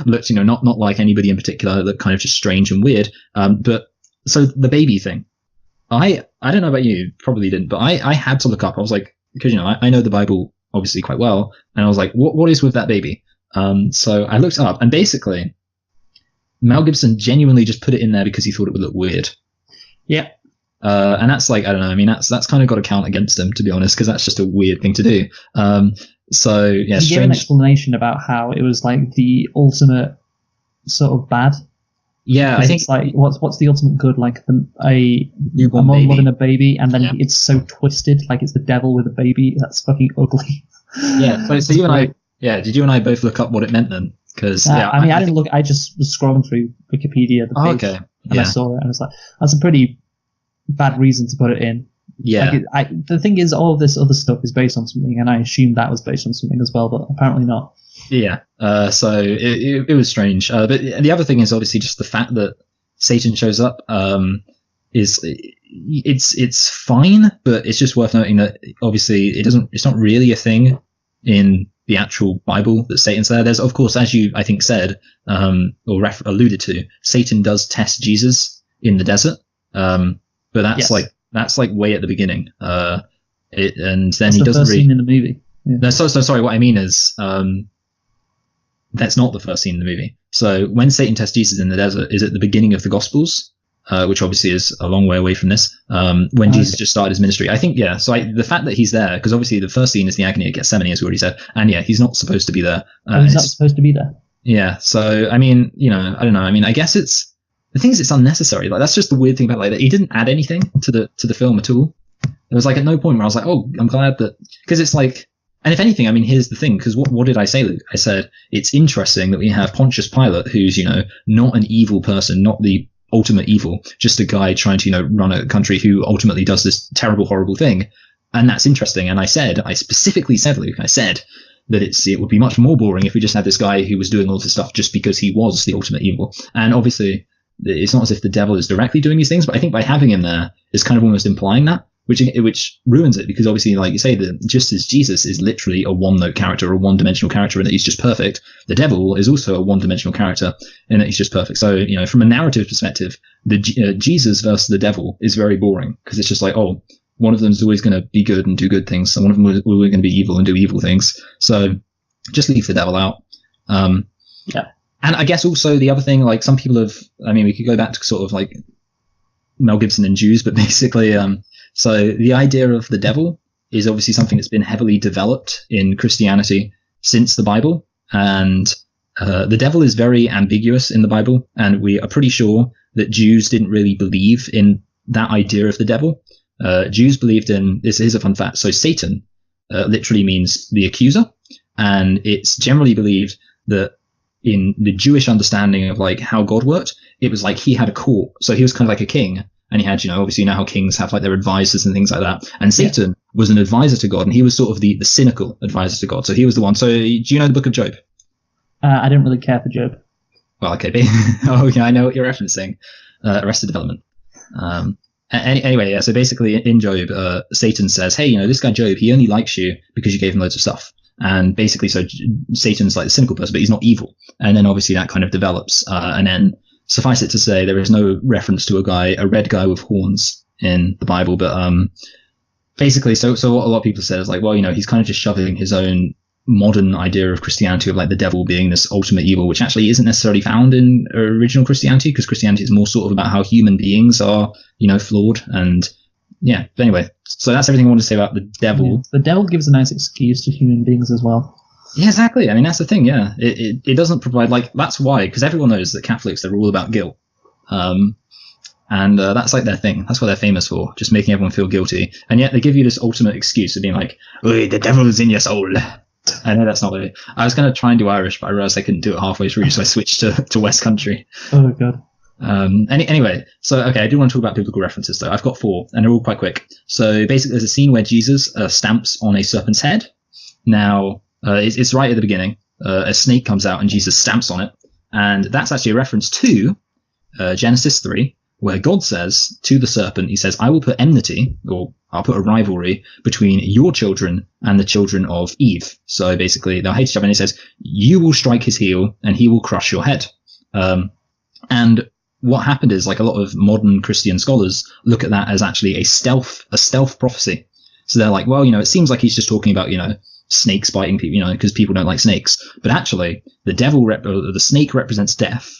looked, not like anybody in particular, looked kind of just strange and weird. But so the baby thing, I don't know about you, probably didn't, but I had to look up. I was like, because I know the Bible obviously quite well, and I was like, what is with that baby? So I looked up, and basically Mel Gibson genuinely just put it in there because he thought it would look weird. Yeah. And that's like, I don't know, that's kind of got to count against him, to be honest, because that's just a weird thing to do. So yeah, he gave an explanation about how it was like the ultimate sort of bad. Yeah, I think it's like what's the ultimate good? Like a newborn mom baby. loving a baby, and then it's so twisted, like it's the devil with a baby. That's fucking ugly. Yeah. So you and I, did you and I both look up what it meant then? Because I didn't look. I just was scrolling through Wikipedia, the page, and I saw it, and I was like, that's a pretty bad reason to put it in. Yeah. The thing is, all of this other stuff is based on something, and I assumed that was based on something as well, but apparently not. Yeah. So it was strange. But the other thing is obviously just the fact that Satan shows up. It's fine, but it's just worth noting that obviously it's not really a thing in the actual Bible that Satan's there. There's, of course, as you I think said or alluded to, Satan does test Jesus in the desert, but that's that's way at the beginning. And then that's he the doesn't first really. scene in the movie. Yeah. No, so sorry. What I mean is, that's not the first scene in the movie. So when Satan tests Jesus in the desert is at the beginning of the Gospels, which obviously is a long way away from this. When Jesus just started his ministry, I think, yeah. So the fact that he's there, because obviously the first scene is the agony at Gethsemane, as we already said, and yeah, he's not supposed to be there. He's not supposed to be there. Yeah. So I mean, I don't know. I mean, I guess the thing is, it's unnecessary. Like that's just the weird thing about that he didn't add anything to the film at all. There was like at no point where I was like, oh, I'm glad that, because it's like. And if anything, I mean, here's the thing, because what did I say, Luke? I said, it's interesting that we have Pontius Pilate, who's, not an evil person, not the ultimate evil, just a guy trying to, run a country who ultimately does this terrible, horrible thing. And that's interesting. And I specifically said, Luke, I said that it would be much more boring if we just had this guy who was doing all this stuff just because he was the ultimate evil. And obviously, it's not as if the devil is directly doing these things, but I think by having him there is kind of almost implying that. Which ruins it, because obviously, like you say, just as Jesus is literally a one-note character, or a one-dimensional character, and that he's just perfect, the devil is also a one-dimensional character, and that he's just perfect. So, from a narrative perspective, the Jesus versus the devil is very boring, because it's just like, oh, one of them is always going to be good and do good things, and one of them is always going to be evil and do evil things. So, just leave the devil out. Yeah. And I guess also the other thing, like some people have, I mean, we could go back to sort of like Mel Gibson and Jews, but basically, so the idea of the devil is obviously something that's been heavily developed in Christianity since the Bible. And the devil is very ambiguous in the Bible. And we are pretty sure that Jews didn't really believe in that idea of the devil. Jews believed in, this is a fun fact, so Satan literally means the accuser. And it's generally believed that in the Jewish understanding of like how God worked, it was like he had a court. So he was kind of like a king. And he had, obviously how kings have like their advisors and things like that. And Satan was an advisor to God, and he was sort of the cynical advisor to God. So he was the one. So do you know the book of Job? I didn't really care for Job. Well, okay. Oh, yeah, I know what you're referencing. Arrested Development. Anyway, yeah. So basically in Job, Satan says, hey, this guy Job, he only likes you because you gave him loads of stuff. And basically, so Satan's like the cynical person, but he's not evil. And then obviously that kind of develops. And then suffice it to say, there is no reference to a red guy with horns in the Bible. But basically, so what a lot of people said is like, well, he's kind of just shoving his own modern idea of Christianity of like the devil being this ultimate evil, which actually isn't necessarily found in original Christianity, because Christianity is more sort of about how human beings are, flawed. And yeah, but anyway, so that's everything I want to say about the devil. Yeah. The devil gives a nice excuse to human beings as well. Yeah, exactly. I mean, that's the thing. Yeah, it doesn't provide, like, that's why, because everyone knows that Catholics, they're all about guilt, and that's like their thing. That's what they're famous for, just making everyone feel guilty. And yet they give you this ultimate excuse of being like, "Oi, the devil's in your soul." I know that's not really. I was going to try and do Irish, but I realized I couldn't do it halfway through, so I switched to West Country. Oh god. Anyway, so okay, I do want to talk about biblical references though. I've got 4, and they're all quite quick. So basically, there's a scene where Jesus stamps on a serpent's head. Now. It's right at the beginning. A snake comes out and Jesus stamps on it. And that's actually a reference to Genesis 3, where God says to the serpent, he says, I will put enmity, or I'll put a rivalry between your children and the children of Eve. So basically, they'll hate each other. And he says, you will strike his heel and he will crush your head. And what happened is, like a lot of modern Christian scholars look at that as actually a stealth prophecy. So they're like, well, it seems like he's just talking about, snakes biting people, because people don't like snakes. But actually, the snake represents death,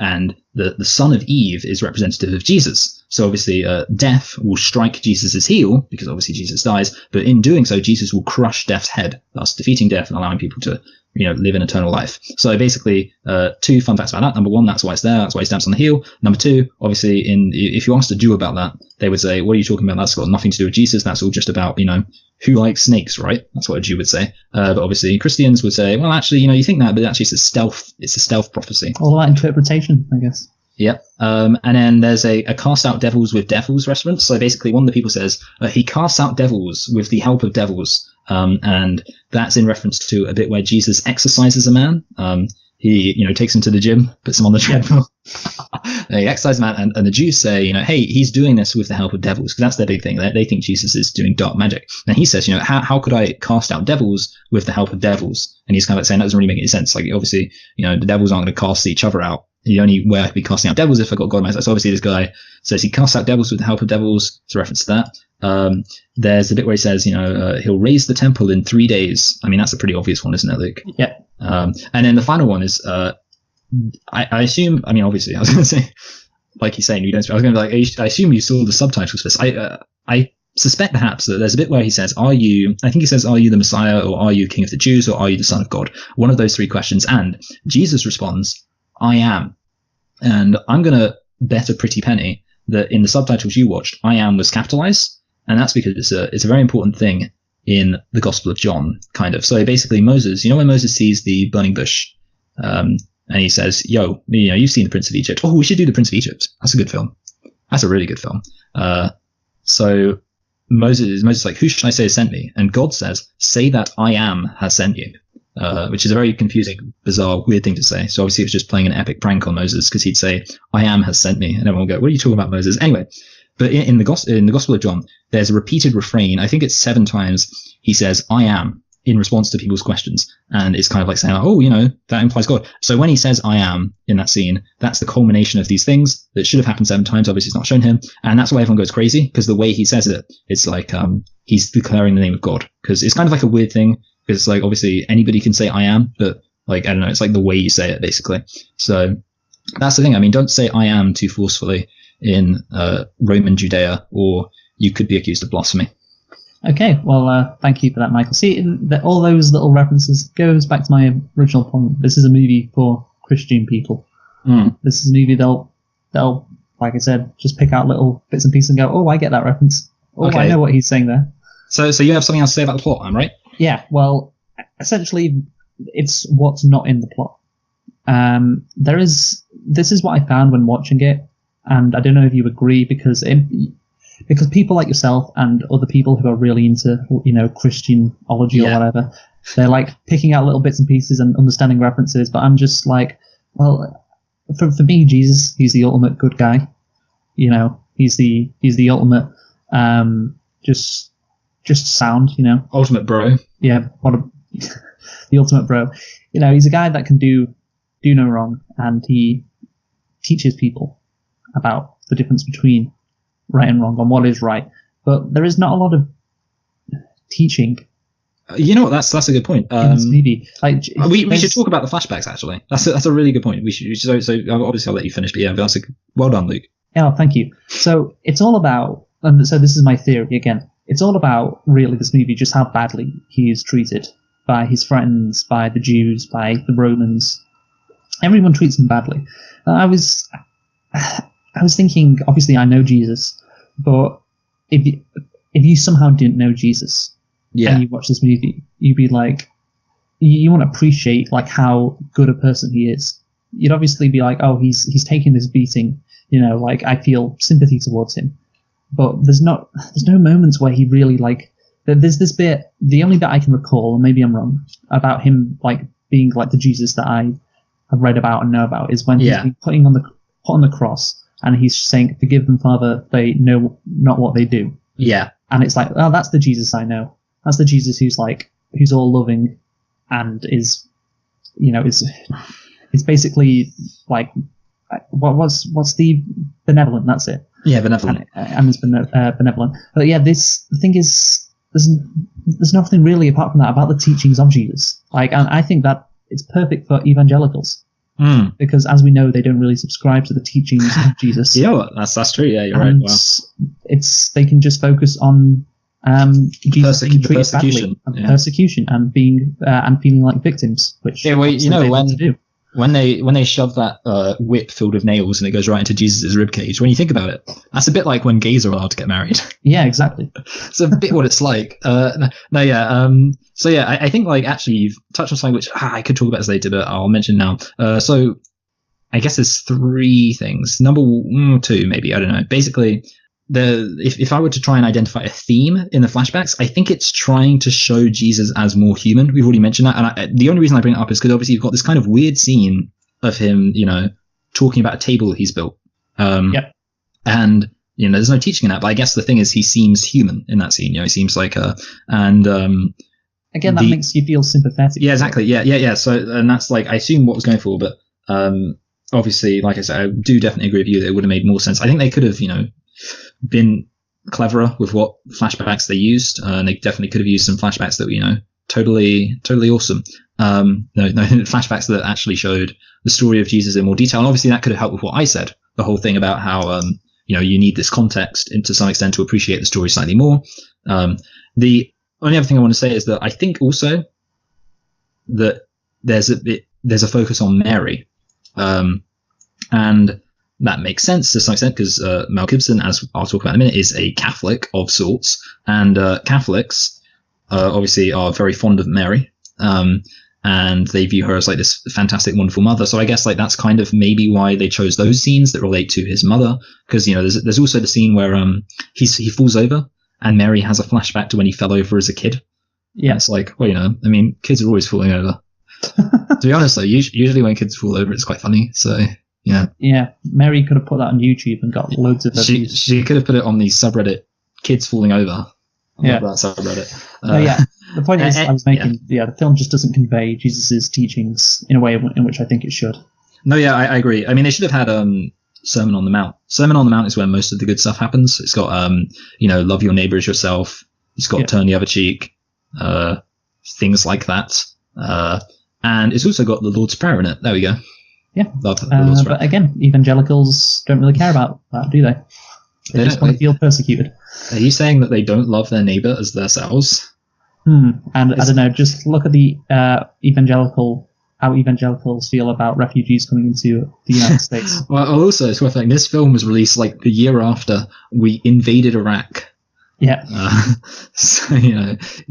and the son of Eve is representative of Jesus. So obviously, death will strike Jesus' heel, because obviously Jesus dies. But in doing so, Jesus will crush death's head, thus defeating death and allowing people to, live an eternal life. So basically, 2 fun facts about that. Number 1, that's why it's there. That's why he stamps on the heel. Number 2, obviously, if you asked a Jew about that, they would say, what are you talking about? That's got nothing to do with Jesus. That's all just about, who likes snakes, right? That's what a Jew would say. But obviously Christians would say, well, actually, you think that, but actually it's a stealth prophecy. All that interpretation, I guess. Yep. And then there's a cast out devils with devils reference. So basically one of the people says, he casts out devils with the help of devils. and that's in reference to a bit where Jesus exorcises a man. He, takes him to the gym, puts him on the treadmill. He exorcises a man, and the Jews say, hey, he's doing this with the help of devils, because that's their big thing. They think Jesus is doing dark magic. And he says, how could I cast out devils with the help of devils? And he's kind of like saying that doesn't really make any sense. Like, obviously, the devils aren't going to cast each other out. The only way I could be casting out devils if I got God in my sight. So obviously this guy says he casts out devils with the help of devils. It's a reference to that. There's a bit where he says, he'll raise the temple in 3 days. I mean, that's a pretty obvious one, isn't it, Luke? Yeah. And then the final one is, I assume, I mean, obviously, I was going to say, like he's saying, I was going to be like, I assume you saw the subtitles for this. I suspect perhaps that there's a bit where he says, are you the Messiah, or are you King of the Jews, or are you the Son of God? One of those three questions. And Jesus responds, I am. And I'm going to bet a pretty penny that in the subtitles you watched, I am was capitalized. And that's because it's a very important thing in the Gospel of John, kind of. So basically Moses, when Moses sees the burning bush, and he says, yo, you've seen the Prince of Egypt. Oh, we should do the Prince of Egypt. That's a good film. That's a really good film. So Moses is like, who should I say has sent me? And God says, say that I am has sent you. Which is a very confusing, bizarre, weird thing to say. So obviously it was just playing an epic prank on Moses, because he'd say, I am has sent me. And everyone would go, what are you talking about, Moses? Anyway, but in the Gospel of John, there's a repeated refrain. I think it's 7 times he says, I am, in response to people's questions. And it's kind of like saying, that implies God. So when he says I am in that scene, that's the culmination of these things that should have happened 7 times. Obviously it's not shown him. And that's why everyone goes crazy, because the way he says it, it's like he's declaring the name of God. Because it's kind of like a weird thing. Because like obviously anybody can say I am, but like I don't know, it's like the way you say it basically. So that's the thing. I mean, don't say I am too forcefully in Roman Judea, or you could be accused of blasphemy. Okay, well, thank you for that, Michael. See, all those little references goes back to my original point. This is a movie for Christian people. This is a movie they'll, like I said, just pick out little bits and pieces and go, oh, I get that reference. Oh, okay. I know what he's saying there. So you have something else to say about the plot, am I right? Yeah, well, essentially, it's what's not in the plot. This is what I found when watching it, and I don't know if you agree, because people like yourself and other people who are really into, Christianology or whatever, they're like picking out little bits and pieces and understanding references, but I'm just like, well, for me, Jesus, he's the ultimate good guy. He's the ultimate, just sound, Ultimate bro. Yeah, the ultimate bro. He's a guy that can do no wrong, and he teaches people about the difference between right and wrong, and what is right. But there is not a lot of teaching. That's a good point. In this movie. We should talk about the flashbacks. Actually, that's a really good point. We should. So obviously I'll let you finish, but yeah, well done, Luke. Oh, thank you. So it's all about, and so this is my theory again. It's all about, really, this movie, just how badly he is treated by his friends, by the Jews, by the Romans. Everyone treats him badly. I was thinking, obviously I know Jesus, but if you somehow didn't know Jesus and you watch this movie, you'd be like, you want to appreciate like how good a person he is. You'd obviously be like, oh, he's taking this beating, like I feel sympathy towards him. But there's no moments where he really like. There's this bit, the only bit I can recall, and maybe I'm wrong, about him like being like the Jesus that I have read about and know about, is when he's been put on the cross, and he's saying, "Forgive them, Father, they know not what they do." Yeah, and it's like, oh, that's the Jesus I know. That's the Jesus who's all loving, and is basically like, what's the benevolent? That's it. Yeah, benevolent. And it's benevolent. But yeah, the thing is, there's nothing really apart from that about the teachings of Jesus. And I think that it's perfect for evangelicals. Because as we know, they don't really subscribe to the teachings of Jesus. That's true. Yeah, you're right. Wow. They can just focus on Jesus being treated badly, and persecution, and being and feeling like victims. Which when they shove that whip filled with nails and it goes right into Jesus' ribcage, when you think about it, that's a bit like when gays are allowed to get married. Yeah, exactly. It's a bit what it's like. I think like actually you've touched on something which I could talk about this later, but I'll mention now. So I guess there's 3 things. Number 2, maybe, I don't know. Basically, if I were to try and identify a theme in the flashbacks, I think it's trying to show Jesus as more human. We've already mentioned that, and the only reason I bring it up is because obviously you've got this kind of weird scene of him, talking about a table he's built. Yep. And there's no teaching in that, but I guess the thing is he seems human in that scene. He seems like again, that makes you feel sympathetic. Yeah, exactly. Yeah. So, and that's like, I assume what was going for, but obviously, like I said, I do definitely agree with you that it would have made more sense. I think they could have, been cleverer with what flashbacks they used, and they definitely could have used some flashbacks that were, totally awesome. Flashbacks that actually showed the story of Jesus in more detail. And obviously, that could have helped with what I said, the whole thing about how, you need this context to some extent to appreciate the story slightly more. The only other thing I want to say is that I think also that there's a focus on Mary, and that makes sense to some extent because Mel Gibson, as I'll talk about in a minute, is a Catholic of sorts, and Catholics obviously are very fond of Mary, and they view her as like this fantastic, wonderful mother. So I guess like that's kind of maybe why they chose those scenes that relate to his mother, because there's also the scene where he falls over. And Mary has a flashback to when he fell over as a kid. Yeah. And it's like, well, kids are always falling over. To be honest, though, usually when kids fall over, it's quite funny. So, yeah. Yeah. Mary could have put that on YouTube and got loads of views. She could have put it on the subreddit, Kids Falling Over. I love that subreddit. Yeah. The point is, I was making, the film just doesn't convey Jesus' teachings in a way in which I think it should. No, yeah, I agree. I mean, they should have had Sermon on the Mount. Sermon on the Mount is where most of the good stuff happens. It's got, love your neighbor as yourself. It's got turn the other cheek, things like that. And it's also got the Lord's Prayer in it. There we go. Yeah. Love the Lord's Prayer. But again, evagelicals don't really care about that, do they? They just want to feel persecuted. Are you saying that they don't love their neighbor as themselves? And I don't know, just look at the how evangelicals feel about refugees coming into the United States. Well, also, it's worth saying this film was released like the year after we invaded Iraq. Yeah.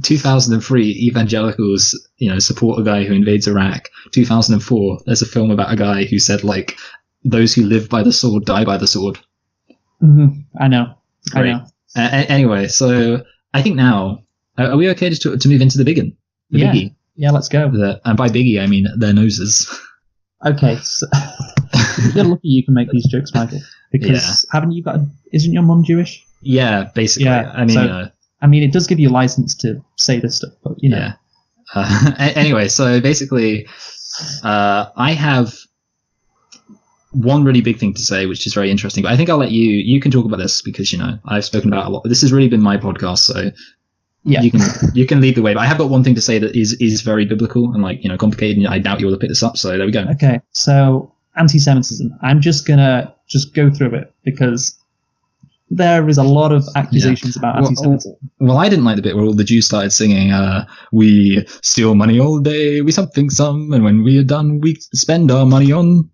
2003, evangelicals, support a guy who invades Iraq. 2004, there's a film about a guy who said, like, those who live by the sword die by the sword. Mm-hmm. I know. Anyway, so I think now, are we okay to move into the biggie? Biggie? Yeah, let's go. And by biggie, I mean their noses. Okay, so you're lucky you can make these jokes, Michael. Because isn't your mum Jewish? Yeah, basically. Yeah, I mean, it does give you a license to say this stuff, but Yeah. Anyway, so basically, I have one really big thing to say, which is very interesting. But I think I'll let you can talk about this because I've spoken about it a lot. This has really been my podcast, so. Yeah, you can lead the way, but I have got one thing to say that is very biblical and complicated, and I doubt you will pick this up. So there we go. Okay, so anti-Semitism. I'm just gonna go through it because there is a lot of accusations about anti-Semitism. Well, I didn't like the bit where all the Jews started singing, "We steal money all day, we something some, and when we are done, we spend our money on."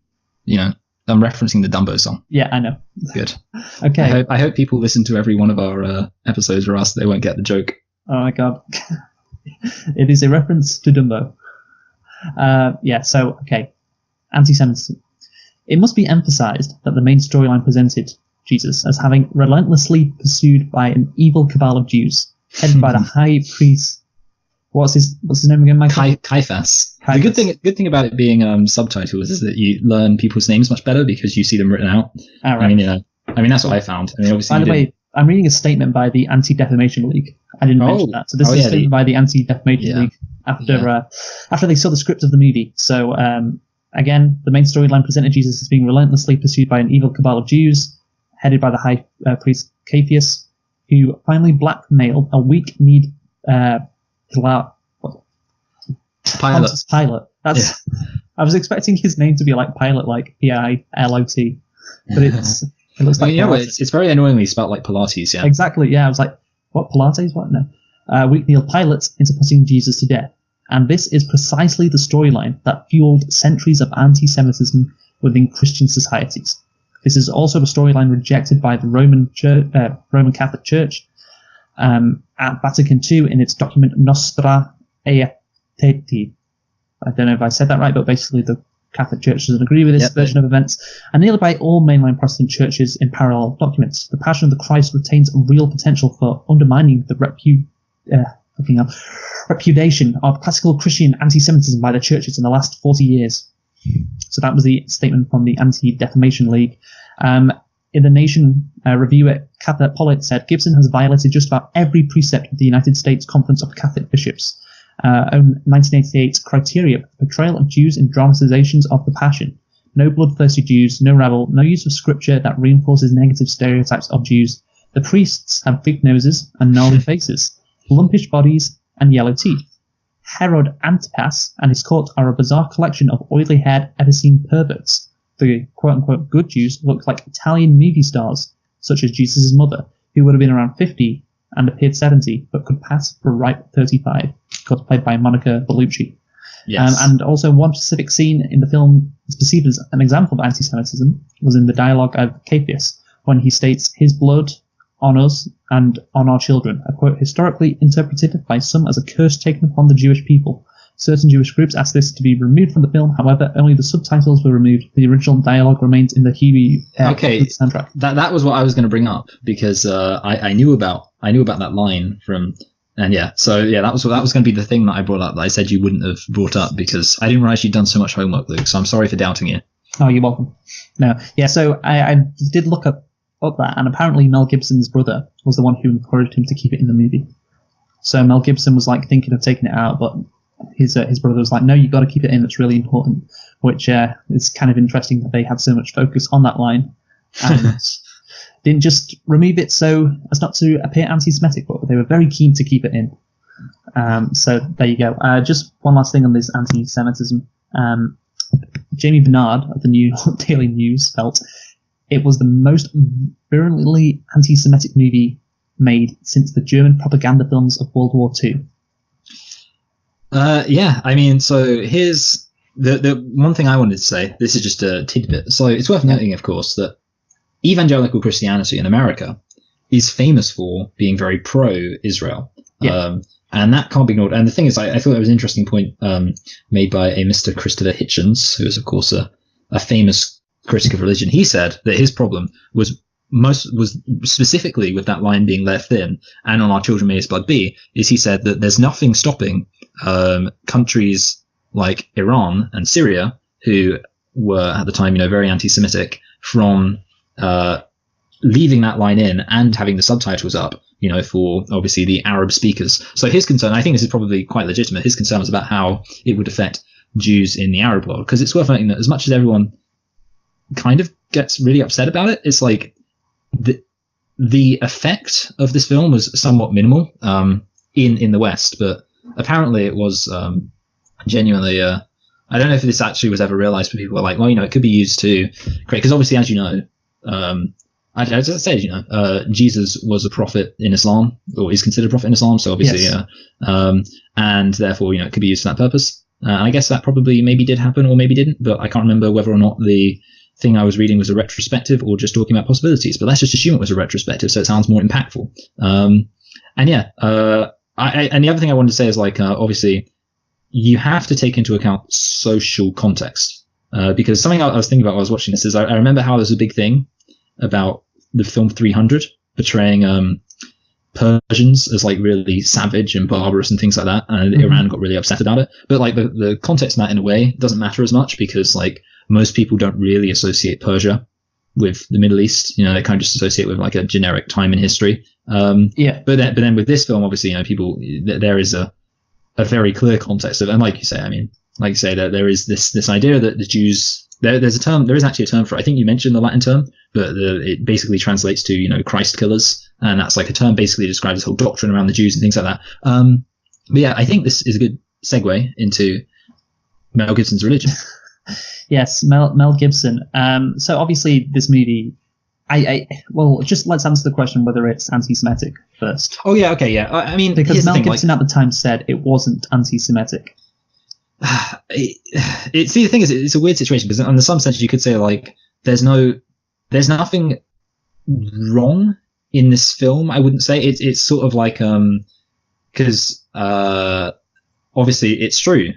I'm referencing the Dumbo song. Yeah, I know. Good. Okay. I hope people listen to every one of our episodes, or else they won't get the joke. Oh my god. It is a reference to Dumbo. Okay. Anti-Semitism. It must be emphasized that the main storyline presented Jesus as having relentlessly pursued by an evil cabal of Jews, headed by the high priest. What's his name again, Michael? Caiaphas. The good thing about it being subtitles is that you learn people's names much better because you see them written out. All right. I mean that's what I found. I mean, obviously. By the way, I'm reading a statement by the Anti-Defamation League. I didn't mention that. So this is a statement by the Anti-Defamation League after they saw the script of the movie. So again, the main storyline presented Jesus as being relentlessly pursued by an evil cabal of Jews, headed by the high priest Caiaphas, who finally blackmailed a weak-kneed Pilate. That's. I was expecting his name to be like Pilate, like Pilot, but it looks like. It's very annoyingly spelled like Pilates. Yeah. Exactly. Yeah, I was like, what Pilates? What no? Weak-kneed Pilate into putting Jesus to death, and this is precisely the storyline that fueled centuries of anti-Semitism within Christian societies. This is also a storyline rejected by the Roman Catholic Church at Vatican II in its document Nostra Aetate. I don't know if I said that right, but basically the Catholic churches doesn't agree with this version of events, and nearly by all mainline Protestant churches in parallel documents. The Passion of the Christ retains a real potential for undermining the repudiation of classical Christian anti-Semitism by the churches in the last 40 years. So that was the statement from the Anti-Defamation League. In the Nation review, Catholic Pollitt said, Gibson has violated just about every precept of the United States Conference of Catholic Bishops' own 1988 criteria for the portrayal of Jews in dramatizations of the Passion. No bloodthirsty Jews, no rabble, no use of scripture that reinforces negative stereotypes of Jews. The priests have big noses and gnarly faces, lumpish bodies, and yellow teeth. Herod Antipas and his court are a bizarre collection of oily-haired, ever-seen perverts. The quote-unquote good Jews look like Italian movie stars, such as Jesus' mother, who would have been around 50 and appeared 70, but could pass for ripe 35, played by Monica Bellucci. Yes. And also one specific scene in the film is perceived as an example of anti-Semitism was in the dialogue of Capheus, when he states, his blood on us and on our children, a quote historically interpreted by some as a curse taken upon the Jewish people. Certain Jewish groups asked this to be removed from the film, however, only the subtitles were removed. The original dialogue remains in the Huey soundtrack. That was what I was going to bring up, because I knew about that line from, and that was going to be the thing that I brought up, that I said you wouldn't have brought up, because I didn't realize you'd done so much homework, Luke, so I'm sorry for doubting you. Oh, you're welcome. No, yeah, so I did look up that, and apparently Mel Gibson's brother was the one who encouraged him to keep it in the movie. So Mel Gibson was like thinking of taking it out, but his brother was like, no, you've got to keep it in, it's really important, which is kind of interesting that they had so much focus on that line and didn't just remove it so as not to appear anti-Semitic, but they were very keen to keep it in. So there you go. Just one last thing on this anti-Semitism. Jamie Bernard of the New York Daily News felt it was the most virulently anti-Semitic movie made since the German propaganda films of World War II. I mean, so here's the one thing I wanted to say. This is just a tidbit. So it's worth noting, of course, that evangelical Christianity in America is famous for being very pro-Israel. Yeah. And that can't be ignored. And the thing is, I thought that was an interesting point made by a Mr. Christopher Hitchens, who is, of course, a famous critic of religion. He said that his problem was specifically with that line being left in, and on our children may his blood be, is he said that there's nothing stopping countries like Iran and Syria, who were at the time, very anti-Semitic, from leaving that line in and having the subtitles up, for obviously the Arab speakers. So his concern, I think this is probably quite legitimate, his concern was about how it would affect Jews in the Arab world. Because it's worth noting that as much as everyone kind of gets really upset about it, it's like the effect of this film was somewhat minimal in the West, but apparently it was genuinely I don't know if this actually was ever realized, but people were like, well, it could be used to create, because obviously, as you know, as I said, Jesus was a prophet in Islam, or is considered a prophet in Islam, so obviously, yes. And therefore, it could be used for that purpose. I guess that probably maybe did happen or maybe didn't, but I can't remember whether or not the thing I was reading was a retrospective or just talking about possibilities. But let's just assume it was a retrospective, so it sounds more impactful. And the other thing I wanted to say is, obviously, you have to take into account social context, because something I was thinking about while I was watching this is I remember how there's a big thing about the film 300 portraying Persians as really savage and barbarous and things like that, and Iran got really upset about it. But the context of that in a way doesn't matter as much, because most people don't really associate Persia with the Middle East. They kind of just associate with a generic time in history. But then with this film, obviously, people, there is a very clear context of, and like you say, that there is this idea that the Jews, there is actually a term for it. I think you mentioned the Latin term, but it basically translates to, Christ killers. And that's a term basically describes this whole doctrine around the Jews and things like that. But yeah, I think this is a good segue into Mel Gibson's religion. Yes, Mel Gibson. So obviously this movie, well, just let's answer the question whether it's anti-Semitic first. Oh yeah, okay, yeah. Because Mel Gibson at the time said it wasn't anti-Semitic. See, the thing is, it's a weird situation, because in some sense you could say there's nothing wrong in this film. I wouldn't say it's sort of because obviously it's true.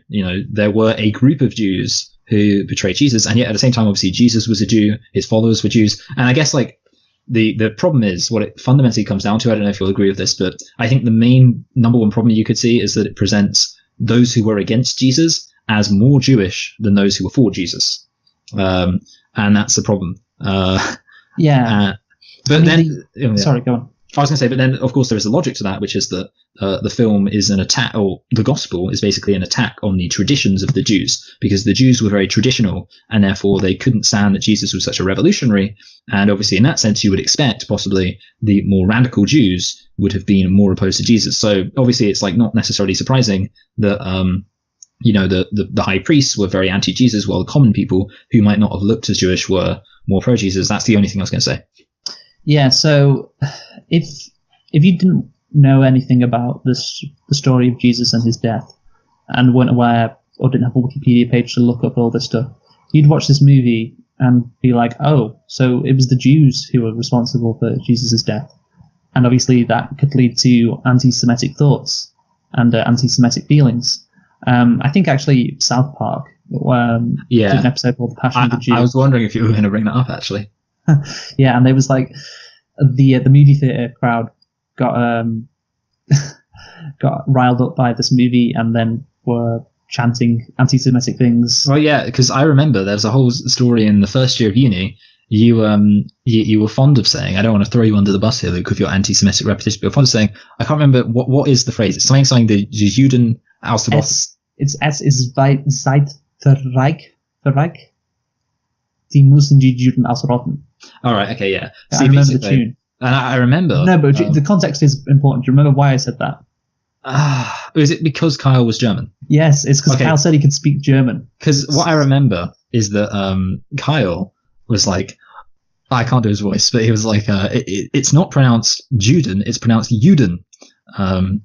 There were a group of Jews who betrayed Jesus, and yet at the same time, obviously, Jesus was a Jew, his followers were Jews, and I guess like the problem is what it fundamentally comes down to. I don't know if you'll agree with this, but I think the main number one problem you could see is that it presents those who were against Jesus as more Jewish than those who were for Jesus, and that's the problem. Sorry, go on. I was going to say, but then, of course, there is a logic to that, which is that the film is an attack, or the gospel is basically an attack on the traditions of the Jews, because the Jews were very traditional, and therefore they couldn't stand that Jesus was such a revolutionary. And obviously, in that sense, you would expect possibly the more radical Jews would have been more opposed to Jesus. So obviously, it's like not necessarily surprising that the high priests were very anti-Jesus, while the common people who might not have looked as Jewish were more pro-Jesus. That's the only thing I was going to say. Yeah, so if you didn't know anything about the story of Jesus and his death, and weren't aware or didn't have a Wikipedia page to look up all this stuff, you'd watch this movie and be like, oh, so it was the Jews who were responsible for Jesus' death. And obviously that could lead to anti-Semitic thoughts and anti-Semitic feelings. I think actually South Park did an episode called The Passion of the Jew. I was wondering if you were going to bring that up, actually. Yeah, and there was like the movie theater crowd got riled up by this movie and then were chanting anti-Semitic things. Well, yeah, because I remember there's a whole story in the first year of uni. You were fond of saying, I don't want to throw you under the bus here, Luke, with your anti-Semitic repetition, but you're fond of saying, I can't remember what is the phrase. It's something the Juden ausrotten. Es ist seit Verreich. Die müssen die Juden ausrotten. All right, okay, yeah. I remember the tune. And I remember. No, but the context is important. Do you remember why I said that? Is it because Kyle was German? Yes, it's because Kyle said he could speak German. Because what I remember is that Kyle was like, I can't do his voice, but he was like, it's not pronounced Juden, it's pronounced Juden. And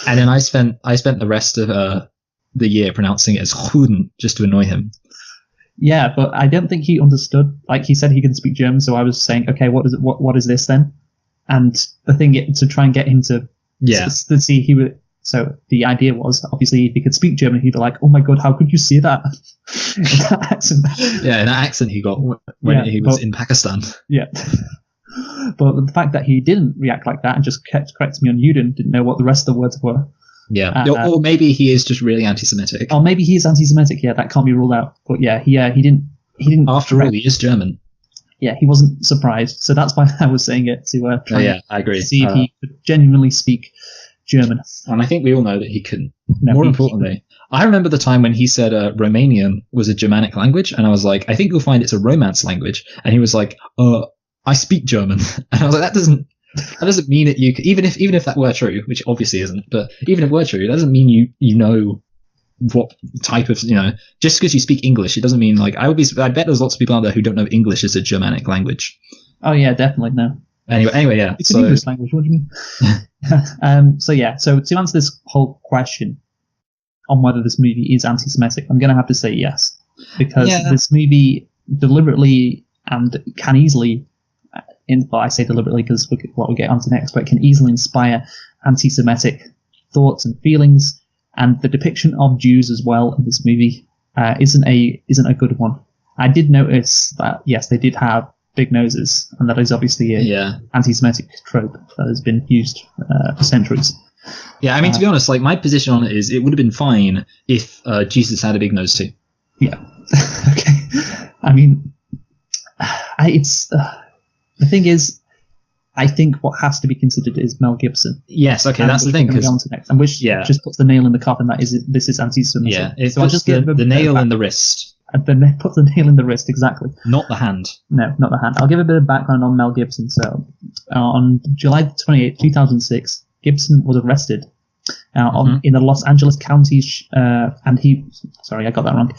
then I spent the rest of the year pronouncing it as Juden, just to annoy him. Yeah, but I don't think he understood. Like, he said he can speak German, so I was saying, okay, what is this then? And the thing to try and get him to see he would. So the idea was, obviously, if he could speak German, he'd be like, "Oh my god, how could you say that?" In that accent. Yeah, in that accent he got when he was in Pakistan. Yeah. But the fact that he didn't react like that and just kept correcting me on Juden, didn't know what the rest of the words were. Yeah, or maybe he is just really anti-Semitic. Or maybe he is anti-Semitic. Yeah, that can't be ruled out. But yeah, he didn't. After all, he is German. Yeah, he wasn't surprised. So that's why I was saying it to try I agree. See if he could genuinely speak German. And I think we all know that he couldn't. More importantly, I remember the time when he said Romanian was a Germanic language, and I was like, I think you'll find it's a Romance language. And he was like, I speak German. And I was like, that doesn't mean that you could, even if that were true, which obviously isn't, but even if it were true, it doesn't mean you know what type of, just because you speak English, it doesn't mean like, I bet there's lots of people out there who don't know English is a Germanic language. Oh yeah, definitely no. Anyway, yeah. It's an English language, what do you mean? So to answer this whole question on whether this movie is anti-Semitic, I'm going to have to say yes. Because this movie deliberately and can easily, I say deliberately because what we'll get onto next, but it can easily inspire anti-Semitic thoughts and feelings. And the depiction of Jews as well in this movie isn't a good one. I did notice that, yes, they did have big noses, and that is obviously a anti-Semitic trope that has been used for centuries. Yeah, I mean, to be honest, like my position on it is it would have been fine if Jesus had a big nose too. Yeah. Okay. I mean, the thing is, I think what has to be considered is Mel Gibson. Yes, okay, that's the thing. And which just puts the nail in the coffin that this is anti-Semitic. Yeah, it's just the nail in the wrist. And then puts the nail in the wrist, exactly. Not the hand. No, not the hand. I'll give a bit of background on Mel Gibson. So, on July 28, 2006, Gibson was arrested in the Los Angeles County, sorry, I got that wrong.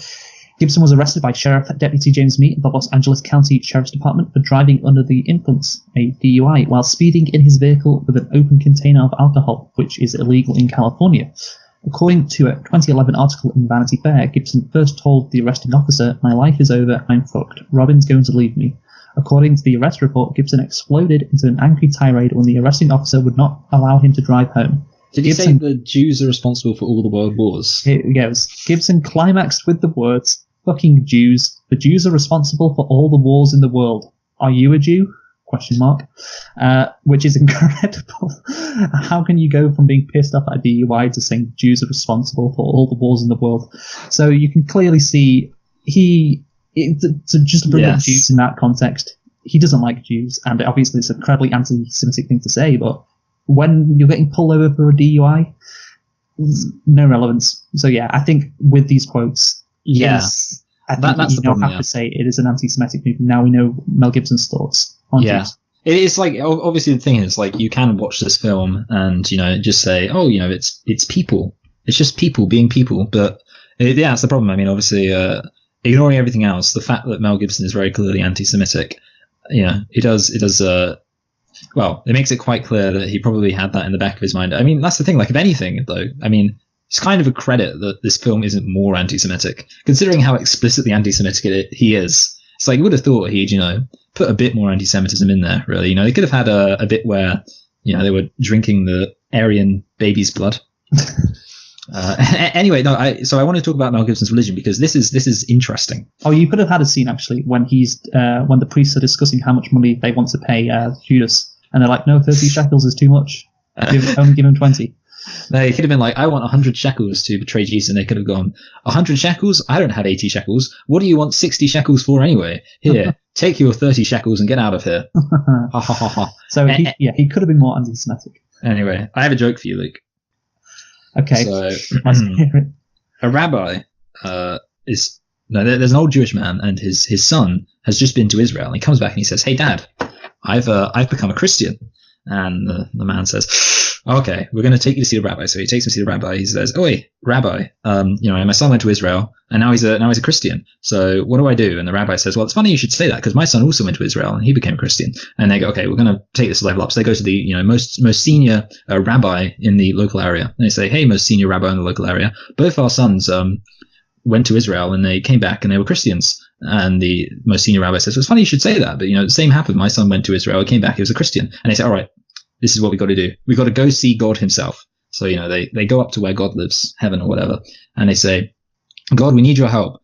Gibson was arrested by Sheriff Deputy James Mead of the Los Angeles County Sheriff's Department for driving under the influence, a DUI, while speeding in his vehicle with an open container of alcohol, which is illegal in California. According to a 2011 article in Vanity Fair, Gibson first told the arresting officer, "My life is over, I'm fucked. Robin's going to leave me." According to the arrest report, Gibson exploded into an angry tirade when the arresting officer would not allow him to drive home. Did he say the Jews are responsible for all the world wars? Here it goes. Gibson climaxed with the words, fucking Jews. The Jews are responsible for all the wars in the world. Are you a Jew? Question mark. Which is incredible. How can you go from being pissed off at a DUI to saying Jews are responsible for all the wars in the world? So you can clearly see just to bring up Jews in that context, he doesn't like Jews, and obviously it's an incredibly anti-Semitic thing to say, but when you're getting pulled over for a DUI, no relevance. So yeah, I think with these quotes, yes, I think that's you the problem, have to say it is an anti-Semitic movie. Now we know Mel Gibson's thoughts on Jews. It's like, obviously the thing is, like, you can watch this film and, you know, just say, oh, you know, it's people. It's just people being people. But that's the problem. I mean, obviously, ignoring everything else, the fact that Mel Gibson is very clearly anti-Semitic, you know, it makes it quite clear that he probably had that in the back of his mind. I mean, that's the thing. Like, if anything, though, I mean, it's kind of a credit that this film isn't more anti-Semitic, considering how explicitly anti-Semitic he is. It's like, you would have thought he'd, you know, put a bit more anti-Semitism in there, really. You know, they could have had a bit where, you know, they were drinking the Aryan baby's blood. Anyway, so I want to talk about Mel Gibson's religion, because this is interesting. Oh, you could have had a scene, actually, when when the priests are discussing how much money they want to pay Judas, and they're like, no, 30 shekels is too much. Only give him 20. They could have been like, I want 100 shekels to betray Jesus, and they could have gone, 100 shekels? I don't have 80 shekels. What do you want 60 shekels for anyway? Here, take your 30 shekels and get out of here. Ha ha ha ha. So he could have been more anti-Semitic. Anyway, I have a joke for you, Luke. Okay. So, a rabbi there's an old Jewish man, and his son has just been to Israel, and he comes back and he says, hey, Dad, I've become a Christian. And the man says, okay, we're going to take you to see the rabbi. So he takes him to see the rabbi. He says, oh, wait, rabbi, you know, my son went to Israel, and now he's a Christian. So what do I do? And the rabbi says, well, it's funny you should say that, because my son also went to Israel and he became a Christian. And they go, okay, we're going to take this level up. So they go to the, you know, most senior rabbi in the local area. And they say, hey, most senior rabbi in the local area, both our sons went to Israel and they came back and they were Christians. And the most senior rabbi says, well, it's funny you should say that, but, you know, the same happened. My son went to Israel, came back, he was a Christian. And they say, all right, this is what we got to do. We got to go see God himself. So, you know, they go up to where God lives, heaven or whatever, and they say, God, we need your help.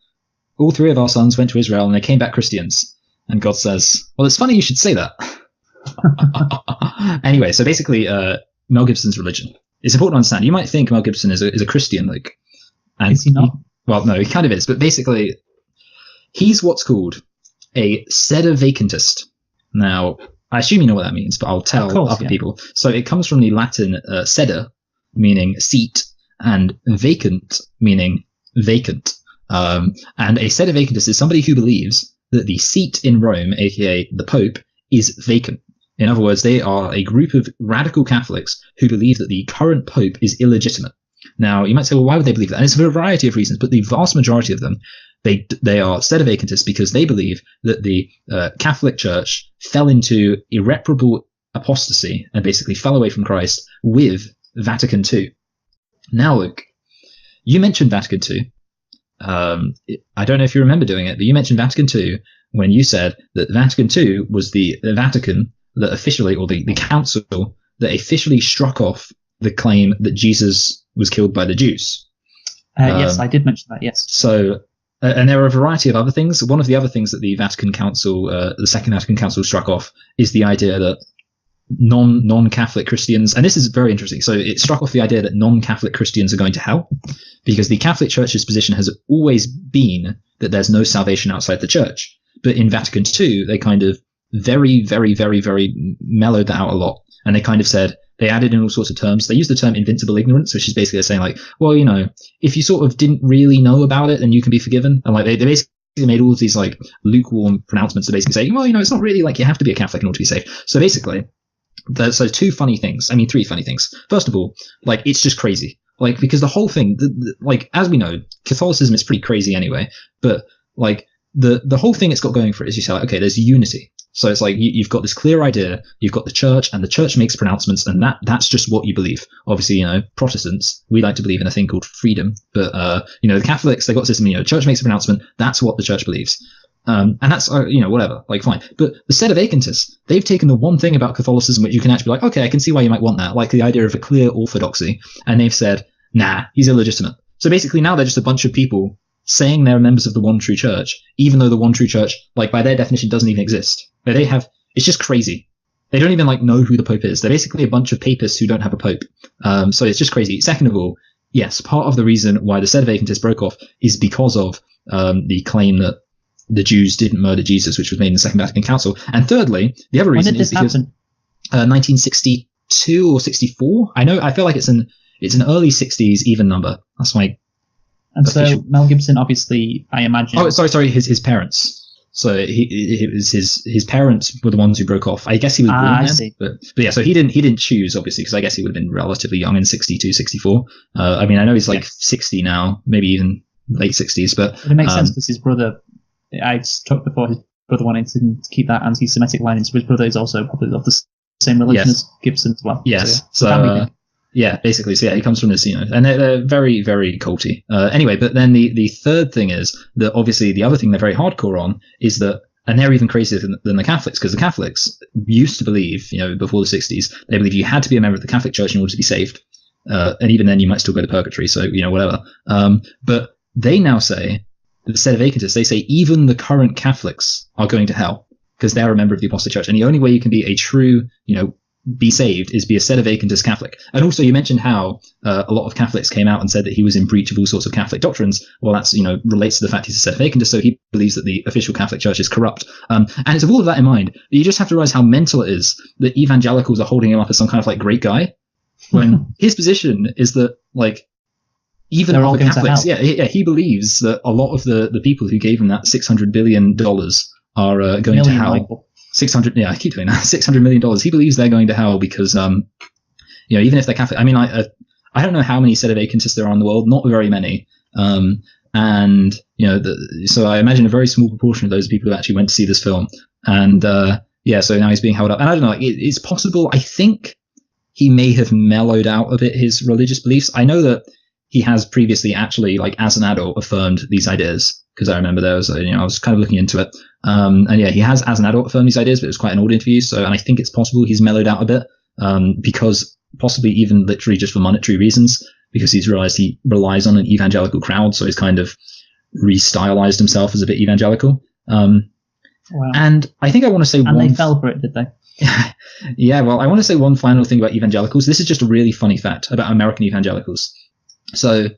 All three of our sons went to Israel and they came back Christians. And God says, well, it's funny you should say that. Anyway, so basically, Mel Gibson's religion. It's important to understand. You might think Mel Gibson is a Christian, like, and is he not? Well, no, he kind of is, but basically, he's what's called a sedevacantist. Now, I assume you know what that means, but I'll tell other people. So it comes from the Latin sede, meaning seat, and vacant, meaning vacant. And a sedevacantist is somebody who believes that the seat in Rome, aka the Pope, is vacant. In other words, they are a group of radical Catholics who believe that the current Pope is illegitimate. Now, you might say, well, why would they believe that? And it's a variety of reasons, but the vast majority of them, they are sedevacantists because they believe that the Catholic Church fell into irreparable apostasy and basically fell away from Christ with Vatican II. Now, Luke, you mentioned Vatican II. I don't know if you remember doing it, but you mentioned Vatican II when you said that Vatican II was the Vatican that officially, or the council that officially struck off the claim that Jesus was killed by the Jews. Yes, I did mention that, yes. So, and there are a variety of other things. One of the other things that the Vatican Council, the Second Vatican Council struck off is the idea that non-Catholic Christians, and this is very interesting. So it struck off the idea that non-Catholic Christians are going to hell, because the Catholic Church's position has always been that there's no salvation outside the Church. But in Vatican II, they kind of very, very, very, very mellowed that out a lot. And they kind of said, they added in all sorts of terms. They used the term invincible ignorance, which is basically saying like, well, you know, if you sort of didn't really know about it, then you can be forgiven. And like they basically made all of these like lukewarm pronouncements to basically say, well, you know, it's not really like you have to be a Catholic in order to be saved. So basically, so three funny things. First of all, like, it's just crazy. Like, because the whole thing, like, as we know, Catholicism is pretty crazy anyway, but like the whole thing it's got going for it is you say, like, okay, there's unity. So it's like you've got this clear idea, you've got the church, and the church makes pronouncements, and that's just what you believe. Obviously, you know, Protestants, we like to believe in a thing called freedom, but you know, the Catholics, they got this system, you know, the church makes a pronouncement, that's what the church believes. And that's, you know, whatever, like, fine. But the sedevacantists, they've taken the one thing about Catholicism which you can actually be like, okay, I can see why you might want that, like the idea of a clear orthodoxy, and they've said, nah, he's illegitimate. So basically now they're just a bunch of people saying they're members of the one true church, even though the one true church, like by their definition, doesn't even exist. It's just crazy. They don't even like know who the Pope is. They're basically a bunch of papists who don't have a Pope. So it's just crazy. Second of all, yes, part of the reason why the Sedevacantist broke off is because of the claim that the Jews didn't murder Jesus, which was made in the Second Vatican Council. And thirdly, the other reason is because 1962 or 64. I feel like it's an early 60s even number. That's my. And official. So Mel Gibson, obviously, I imagine. Oh, sorry, his parents. So it was his parents were the ones who broke off. I guess he was born then, but yeah. So he didn't choose, obviously, because I guess he would have been relatively young in 62, 64. I mean, I know he's like 60 now, maybe even late 60s, but it makes sense because his brother. I talked before. His brother wanted to keep that anti-Semitic line, so his brother is also probably of the same religion as Gibson as well. Yes. So yeah, basically. So yeah, he comes from this, and they're very, very culty. Anyway, but then the third thing is that obviously the other thing they're very hardcore on is that, and they're even crazier than the Catholics, because the Catholics used to believe, before the 60s, they believed you had to be a member of the Catholic Church in order to be saved. And even then you might still go to purgatory. So, whatever. But they now say, the Sedevacantists, they say even the current Catholics are going to hell because they're a member of the Apostolic Church. And the only way you can be a true, be saved is be a Sedevacantist Catholic. And also you mentioned how a lot of Catholics came out and said that he was in breach of all sorts of Catholic doctrines. Well, that's, relates to the fact he's a Sedevacantist, so he believes that the official Catholic Church is corrupt. And it's with all of that in mind, you just have to realize how mental it is that evangelicals are holding him up as some kind of like great guy, when his position is that like even other Catholics, he believes that a lot of the people who gave him that $600 billion are going to hell. Michael. 600, I keep doing that. $600 million. He believes they're going to hell because, even if they're Catholic, I mean, I don't know how many Sedevacantists there are in the world, not very many. So I imagine a very small proportion of those people who actually went to see this film. And, so now he's being held up. And I don't know, it's possible. I think he may have mellowed out a bit his religious beliefs. I know that he has previously actually, like, as an adult, affirmed these ideas, because I remember there was, I was kind of looking into it. He has, as an adult, affirmed these ideas, but it was quite an old interview. So, and I think it's possible he's mellowed out a bit, because possibly even literally just for monetary reasons, because he's realized he relies on an evangelical crowd. So he's kind of re-stylized himself as a bit evangelical. Wow. And I think I want to say they fell for it, did they? Yeah, well, I want to say one final thing about evangelicals. This is just a really funny fact about American evangelicals. So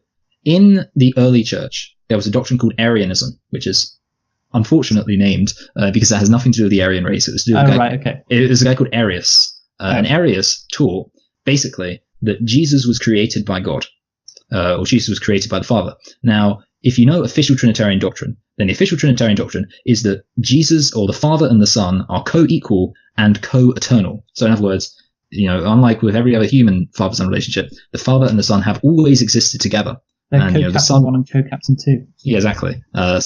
in the early church, there was a doctrine called Arianism, which is unfortunately named because that has nothing to do with the Aryan race. It was to do with It was a guy called Arius. And Arius taught basically that Jesus was created by God, or Jesus was created by the Father. Now, if you know official Trinitarian doctrine, then the official Trinitarian doctrine is that Jesus, or the Father and the Son, are co-equal and co-eternal. So in other words, unlike with every other human father-son relationship, the Father and the Son have always existed together. They're co-captain the Son 1 and co-captain 2. Yeah, exactly. And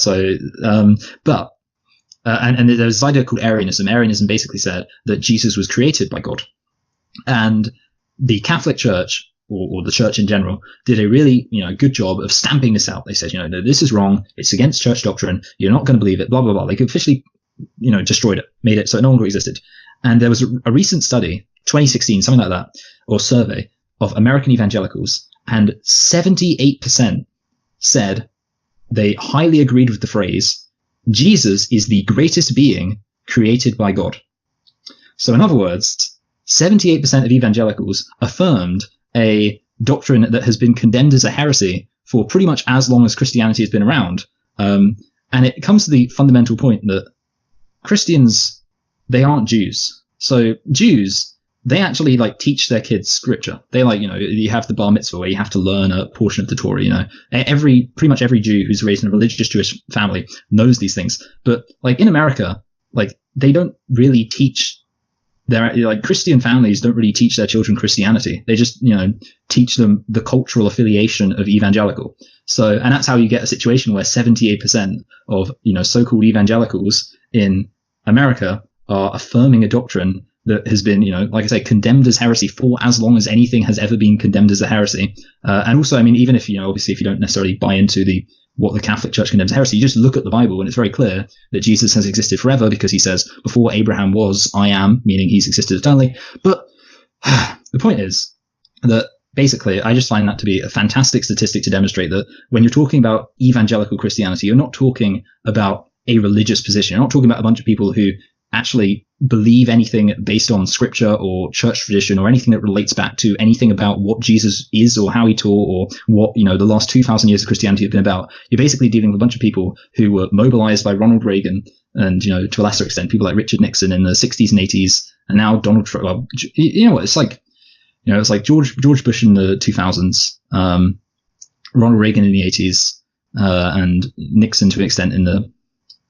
there's this idea called Arianism. Arianism basically said that Jesus was created by God. And the Catholic Church, or the church in general, did a really good job of stamping this out. They said, this is wrong. It's against church doctrine. You're not going to believe it, blah, blah, blah. They officially, destroyed it, made it so it no longer existed. And there was a recent study, 2016, something like that, or survey of American evangelicals, and 78% said they highly agreed with the phrase, Jesus is the greatest being created by God. So in other words, 78% of evangelicals affirmed a doctrine that has been condemned as a heresy for pretty much as long as Christianity has been around. And it comes to the fundamental point that Christians, they aren't Jews. So Jews, they actually teach their kids scripture. They you have the bar mitzvah where you have to learn a portion of the Torah, pretty much every Jew who's raised in a religious Jewish family knows these things. But in America, they don't really teach Christian families don't really teach their children Christianity. They just, teach them the cultural affiliation of evangelical. So, and that's how you get a situation where 78% of, so-called evangelicals in America are affirming a doctrine that has been, like I say, condemned as heresy for as long as anything has ever been condemned as a heresy. And also, even if, obviously, if you don't necessarily buy into what the Catholic Church condemns heresy, you just look at the Bible and it's very clear that Jesus has existed forever because he says, before Abraham was, I am, meaning he's existed eternally. But the point is that basically, I just find that to be a fantastic statistic to demonstrate that when you're talking about evangelical Christianity, you're not talking about a religious position. You're not talking about a bunch of people who actually believe anything based on scripture or church tradition or anything that relates back to anything about what Jesus is or how he taught or what, the last 2,000 years of Christianity have been about. You're basically dealing with a bunch of people who were mobilized by Ronald Reagan and, to a lesser extent, people like Richard Nixon in the 60s and 80s, and now Donald Trump. Well, what it's like. It's like George Bush in the 2000s, Ronald Reagan in the 80s, and Nixon to an extent in the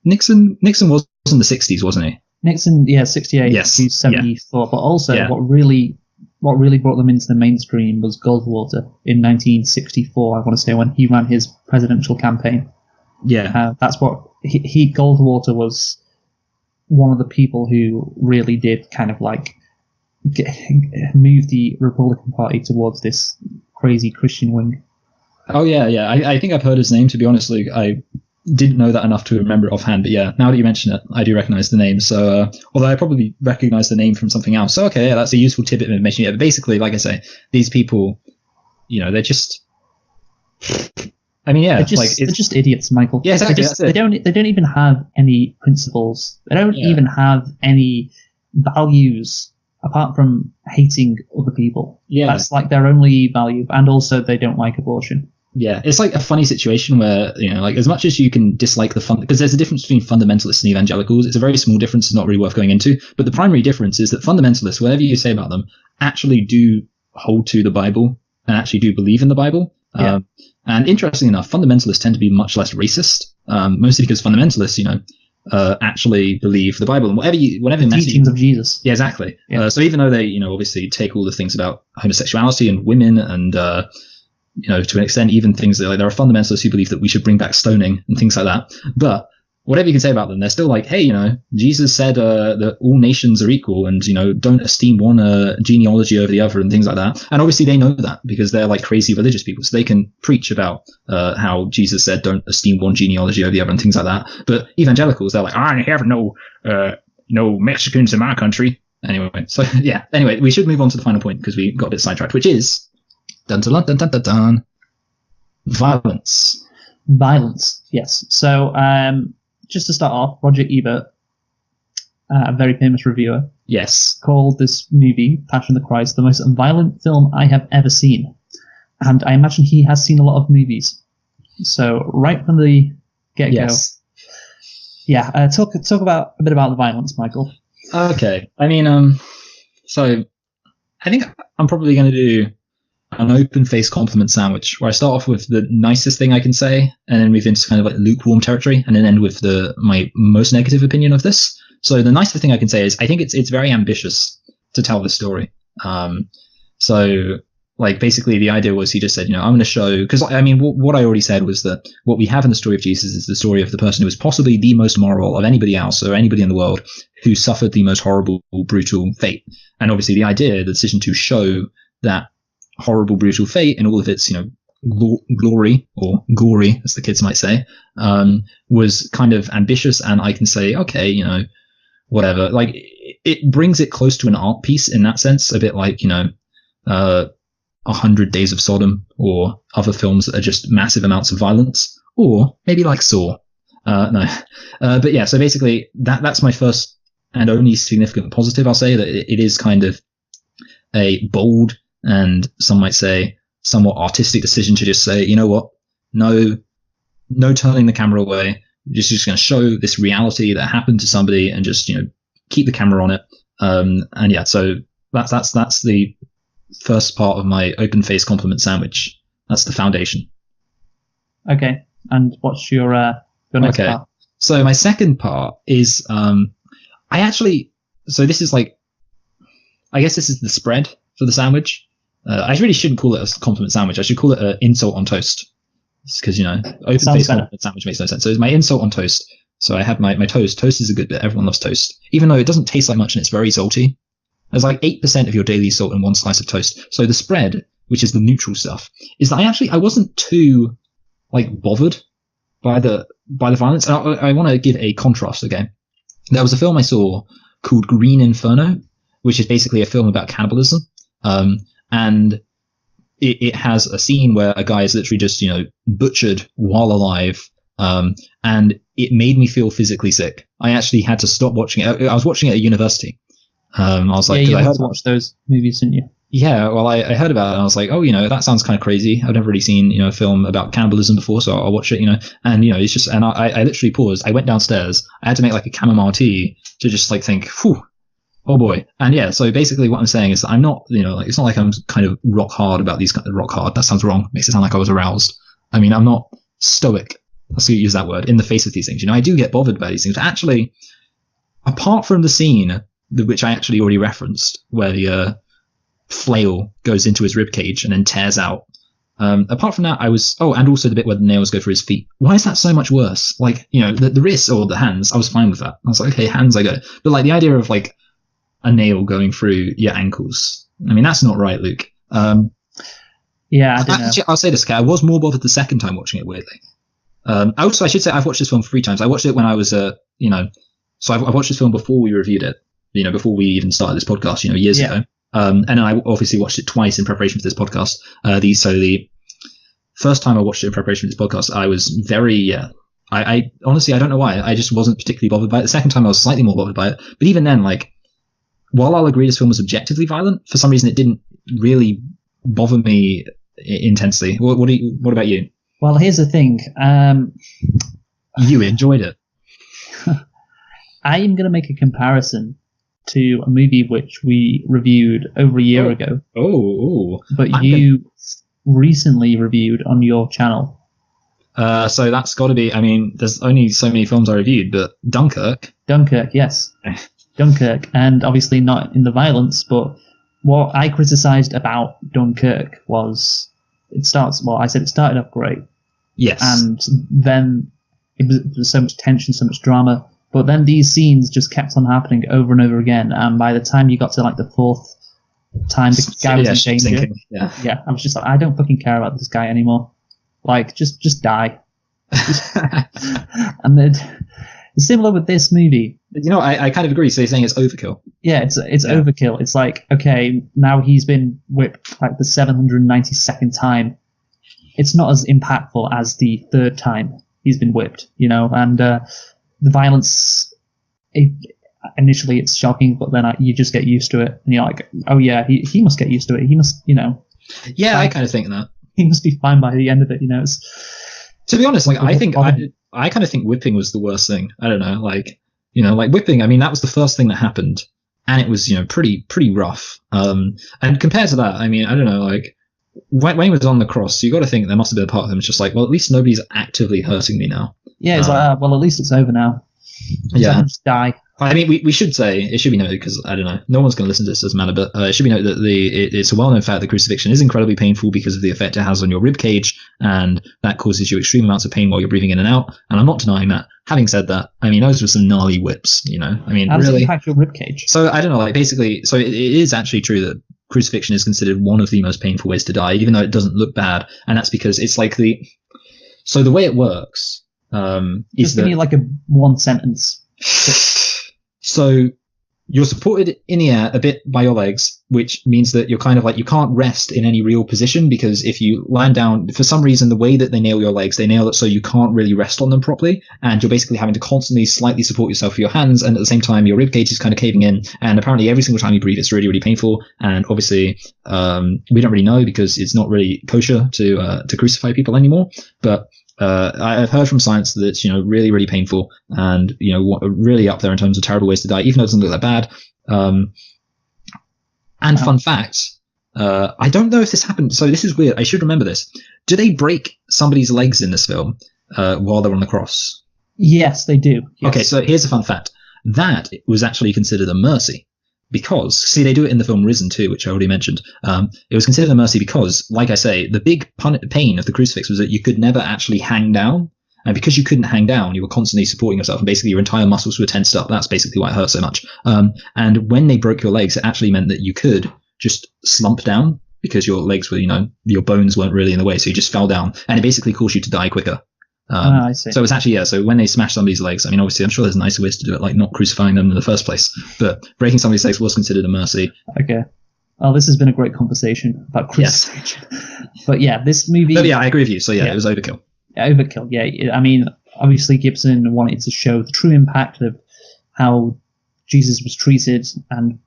Nixon was in the 60s, wasn't he? Nixon, 68 to 74. But also, what really brought them into the mainstream was Goldwater in 1964. I want to say when he ran his presidential campaign. Yeah, that's what Goldwater was one of the people who really did kind of like move the Republican Party towards this crazy Christian wing. Oh yeah. I think I've heard his name. To be honest, Luke, I didn't know that enough to remember it offhand. But yeah, now that you mention it, I do recognize the name. So although I probably recognize the name from something else. So okay, yeah, that's a useful tidbit of information. Yeah, but basically, like I say, these people, they're just. I mean, yeah, they're just idiots, Michael. Yeah, exactly. They don't even have any principles. They don't even have any values apart from hating other people. Yeah, that's like their only value, and also they don't like abortion. Yeah, it's like a funny situation where, as much as you can dislike because there's a difference between fundamentalists and evangelicals. It's a very small difference. It's not really worth going into. But the primary difference is that fundamentalists, whatever you say about them, actually do hold to the Bible and actually do believe in the Bible. Yeah. And interestingly enough, fundamentalists tend to be much less racist, mostly because fundamentalists, actually believe the Bible and whatever the teachings of Jesus. Yeah, exactly. Yeah. So even though they, obviously take all the things about homosexuality and women and, to an extent, even things that there are fundamentalists who believe that we should bring back stoning and things like that. But whatever you can say about them, they're still like, hey, Jesus said that all nations are equal and, don't esteem one genealogy over the other and things like that. And obviously they know that because they're like crazy religious people. So they can preach about how Jesus said don't esteem one genealogy over the other and things like that. But evangelicals, they're like, I have no Mexicans in my country. Anyway, so yeah. Anyway, we should move on to the final point because we got a bit sidetracked, which is violence. Violence, yes. So, just to start off, Roger Ebert, a very famous reviewer, called this movie, Passion of the Christ, the most violent film I have ever seen. And I imagine he has seen a lot of movies. So, right from the get-go. Yes. Talk about a bit about the violence, Michael. Okay. I mean, so I think I'm probably going to do an open-faced compliment sandwich where I start off with the nicest thing I can say and then move into kind of like lukewarm territory and then end with my most negative opinion of this. So the nicest thing I can say is I think it's very ambitious to tell this story. So like basically the idea was he just said, I'm going to show, because I mean, what I already said was that what we have in the story of Jesus is the story of the person who was possibly the most moral of anybody else or anybody in the world who suffered the most horrible, brutal fate. And obviously the idea, the decision to show that horrible, brutal fate and all of its, glory or gory, as the kids might say, was kind of ambitious. And I can say, okay, whatever. Like it brings it close to an art piece in that sense, a bit like 100 Days of Sodom or other films that are just massive amounts of violence, or maybe like Saw. But yeah. So basically, that's my first and only significant positive. I'll say that it is kind of a bold and some might say somewhat artistic decision to just say, you know what, no turning the camera away. We're just going to show this reality that happened to somebody and just, keep the camera on it. And yeah, so that's the first part of my open-faced compliment sandwich. That's the foundation. Okay. And what's your next part? So my second part is, so this is like, I guess this is the spread for the sandwich. I really shouldn't call it a compliment sandwich. I should call it an insult on toast. Because, open-faced compliment sandwich makes no sense. So it's my insult on toast. So I have my toast. Toast is a good bit. Everyone loves toast. Even though it doesn't taste like much and it's very salty. There's like 8% of your daily salt in one slice of toast. So the spread, which is the neutral stuff, is that I wasn't too, bothered by the violence. And I want to give a contrast, okay? There was a film I saw called Green Inferno, which is basically a film about cannibalism. And it has a scene where a guy is literally just, butchered while alive. And it made me feel physically sick. I actually had to stop watching it. I was watching it at university. I was like, yeah, you I had heard to watch those movies, didn't you? Yeah, well, I heard about it and I was like, oh, that sounds kind of crazy. I've never really seen, a film about cannibalism before, so I'll watch it, and, it's just, and I literally paused. I went downstairs. I had to make like a chamomile tea to just like think, whew, oh boy. And yeah, so basically what I'm saying is that I'm not, it's not like I'm kind of rock hard about these, rock hard. That sounds wrong. Makes it sound like I was aroused. I mean, I'm not stoic. Let's use that word in the face of these things. I do get bothered by these things. But actually, apart from the scene, which I actually already referenced, where the flail goes into his ribcage and then tears out. Apart from that, I was... Oh, and also the bit where the nails go through his feet. Why is that so much worse? Like, the wrists or the hands, I was fine with that. I was like, okay, hands I go. But like the idea of like a nail going through your ankles, I mean, that's not right, Luke. Yeah, I don't know. I'll say this, okay, I was more bothered the second time watching it, weirdly. Also, I should say I've watched this film 3 times. I watched it when I was, so I watched this film before we reviewed it, before we even started this podcast, years ago. And I obviously watched it twice in preparation for this podcast. The first time I watched it in preparation for this podcast, I was very, I honestly, I don't know why. I just wasn't particularly bothered by it. The second time I was slightly more bothered by it. But even then, like, while I'll agree this film was objectively violent, for some reason it didn't really bother me intensely. What about you? Well, here's the thing. You enjoyed it. I am going to make a comparison to a movie which we reviewed over a year ago. But you recently reviewed on your channel. So that's got to be, I mean, there's only so many films I reviewed, but Dunkirk, yes. Dunkirk, and obviously not in the violence, but what I criticised about Dunkirk was I said it started off great. Yes. And then it was so much tension, so much drama. But then these scenes just kept on happening over and over again. And by the time you got to like the 4th time, the guy was in danger. Yeah, I was just like, I don't fucking care about this guy anymore. Like, just die. And then similar with this movie. I kind of agree. So you're saying it's overkill? Yeah, it's overkill. It's like, okay, now he's been whipped like the 792nd time. It's not as impactful as the 3rd time he's been whipped, and the violence, initially it's shocking, but then you just get used to it, and you're like, oh yeah, he must get used to it. He must, Yeah, I kind of think that. He must be fine by the end of it, To be honest, like, I kind of think whipping was the worst thing. I don't know, like, like whipping, I mean, that was the first thing that happened, and it was, pretty rough. And compared to that, I mean, I don't know, like, when he was on the cross, you got to think there must have been a part of him. It's just like, well, at least nobody's actively hurting me now. Yeah, it's like, well, at least it's over now. Yeah. Just die. I mean, we should say, it should be noted, because, I don't know, no one's going to listen to this as matter, but it should be noted that it's a well-known fact that crucifixion is incredibly painful because of the effect it has on your rib cage, and that causes you extreme amounts of pain while you're breathing in and out, and I'm not denying that. Having said that, I mean, those were some gnarly whips, I mean, how does really. it impact your rib cage? So, I don't know, like, basically, so it is actually true that crucifixion is considered one of the most painful ways to die, even though it doesn't look bad, and that's because it's like so the way it works, Just give me like a one sentence. So you're supported in the air a bit by your legs, which means that you're kind of like, you can't rest in any real position, because if you land down, for some reason, the way that they nail your legs, they nail it so you can't really rest on them properly, and you're basically having to constantly slightly support yourself with your hands, and at the same time your rib cage is kind of caving in, and apparently every single time you breathe it's really, really painful. And obviously we don't really know, because it's not really kosher to crucify people anymore, but I've heard from science that it's, really, really painful, and, really up there in terms of terrible ways to die, even though it doesn't look that bad. And fun fact, I don't know if this happened, so this is weird, I should remember this. Do they break somebody's legs in this film while they're on the cross? Yes, they do. Yes. Okay, so here's a fun fact. That was actually considered a mercy. Because, see, they do it in the film Risen too, which I already mentioned. It was considered a mercy because, like I say, the big pain of the crucifix was that you could never actually hang down. And because you couldn't hang down, you were constantly supporting yourself, and basically your entire muscles were tensed up. That's basically why it hurt so much. And when they broke your legs, it actually meant that you could just slump down, because your legs were, your bones weren't really in the way, so you just fell down. And it basically caused you to die quicker. I see. So it's actually, so when they smash somebody's legs, I mean, obviously, I'm sure there's nicer ways to do it, like not crucifying them in the first place, but breaking somebody's legs was considered a mercy. Okay. Well, this has been a great conversation about criticization. But yeah, this movie... But yeah, I agree with you. So yeah, it was overkill. Overkill, yeah. I mean, obviously Gibson wanted to show the true impact of how Jesus was treated, and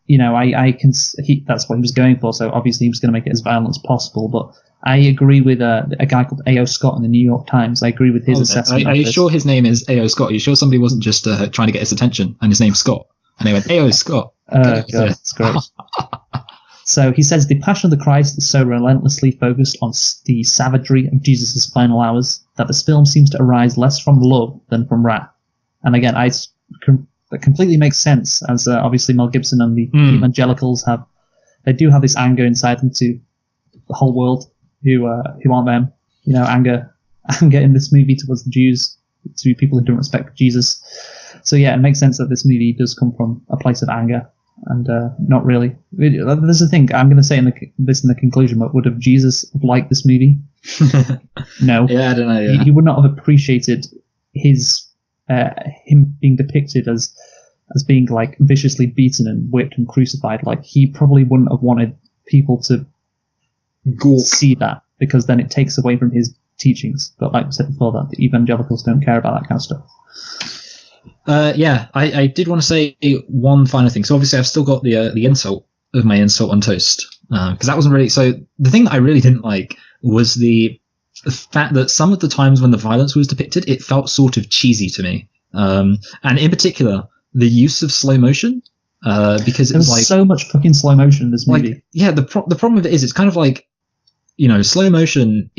that's what he was going for. So obviously he was going to make it as violent as possible. But I agree with a guy called A.O. Scott in the New York Times. I agree with his assessment. Are you sure his name is A.O. Scott? Are you sure somebody wasn't just trying to get his attention and his name's Scott? And they went, A.O. Scott. God, that's great. So he says, the Passion of the Christ is so relentlessly focused on the savagery of Jesus' final hours that this film seems to arise less from love than from wrath. And again, that completely makes sense, as obviously Mel Gibson and the evangelicals they do have this anger inside them to the whole world who aren't them. Anger in this movie towards the Jews, to people who don't respect Jesus. So yeah, it makes sense that this movie does come from a place of anger, and not really. There's the thing, I'm going to say this in the conclusion, but would have Jesus liked this movie? No. Yeah, I don't know. Yeah. He would not have appreciated him being depicted as being like viciously beaten and whipped and crucified. Like, he probably wouldn't have wanted people to see that, because then it takes away from his teachings. But like I said before, that the evangelicals don't care about that kind of stuff. I did want to say one final thing. So obviously I've still got the insult of my insult on toast, because that wasn't really. So the thing that I really didn't like was the fact that some of the times when the violence was depicted, it felt sort of cheesy to me, and in particular the use of slow motion, because it was like so much fucking slow motion in this movie. The problem with it is it's kind of like, slow motion.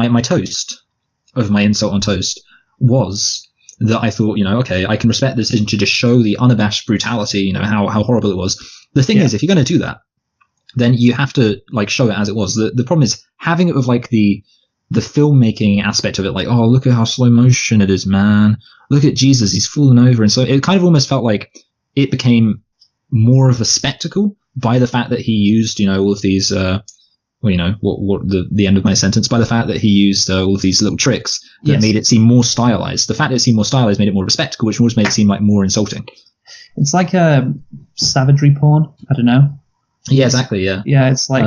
My toast of my insult on toast was that I thought, okay, I can respect the decision to just show the unabashed brutality, how horrible it was. The thing is, if you're going to do that, then you have to like show it as it was. The problem is having it with like the filmmaking aspect of it, like, oh, look at how slow motion it is, man. Look at Jesus, he's fallen over. And so it kind of almost felt like it became more of a spectacle by the fact that he used, all of these, the end of my sentence, by the fact that he used all of these little tricks that made it seem more stylized. The fact that it seemed more stylized made it more respectable, which almost made it seem like more insulting. It's like a savagery porn. I don't know. Yeah, exactly. Yeah. Yeah, it's like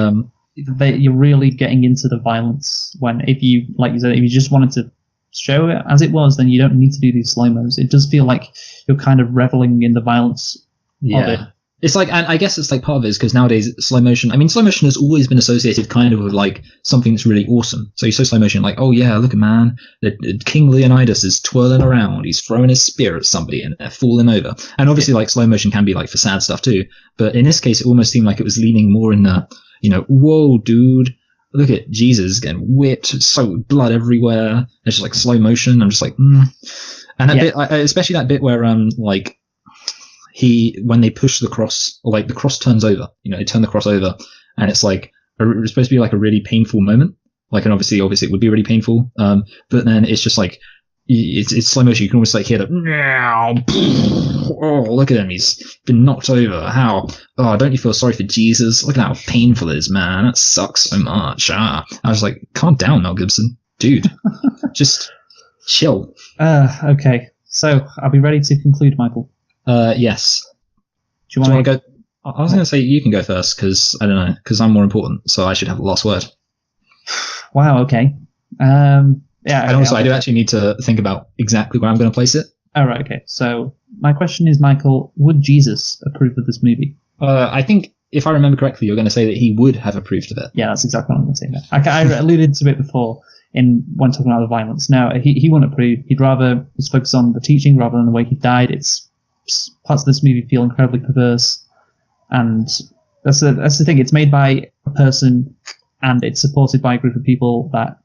you're really getting into the violence when, if you just wanted to show it as it was, then you don't need to do these slow-mos. It does feel like you're kind of reveling in the violence of it. It's like, and I guess it's like part of it is because nowadays slow motion has always been associated kind of with like something that's really awesome. So you saw slow motion, like, oh yeah, look at man, King Leonidas is twirling around, he's throwing his spear at somebody and they're falling over. And obviously like slow motion can be like for sad stuff too. But in this case, it almost seemed like it was leaning more in the, whoa, dude, look at Jesus getting whipped, so blood everywhere. It's just like slow motion. I'm just like, And that bit, especially that bit where like, when they push the cross, or like the cross turns over, they turn the cross over, and it's like it's supposed to be like a really painful moment. Like, and obviously it would be really painful. But then it's just like it's slow motion. You can almost like hear the oh, look at him, he's been knocked over. How? Oh, don't you feel sorry for Jesus? Look at how painful it is, man. That sucks so much. I was like, calm down, Mel Gibson, dude. Just chill. Okay. So, are we ready to conclude, Michael? Yes. Do you want to go? I was going to say you can go first, because I don't know, because I'm more important, so I should have the last word. Wow. Okay. And also, I do actually need to think about exactly where I'm going to place it. Oh, right. Okay. So my question is, Michael, would Jesus approve of this movie? I think, if I remember correctly, you're going to say that he would have approved of it. Yeah, that's exactly what I'm going to say. I alluded to it before when talking about the violence. No, he wouldn't approve. He'd rather just focus on the teaching rather than the way he died. Parts of this movie feel incredibly perverse, and that's the thing. It's made by a person, and it's supported by a group of people that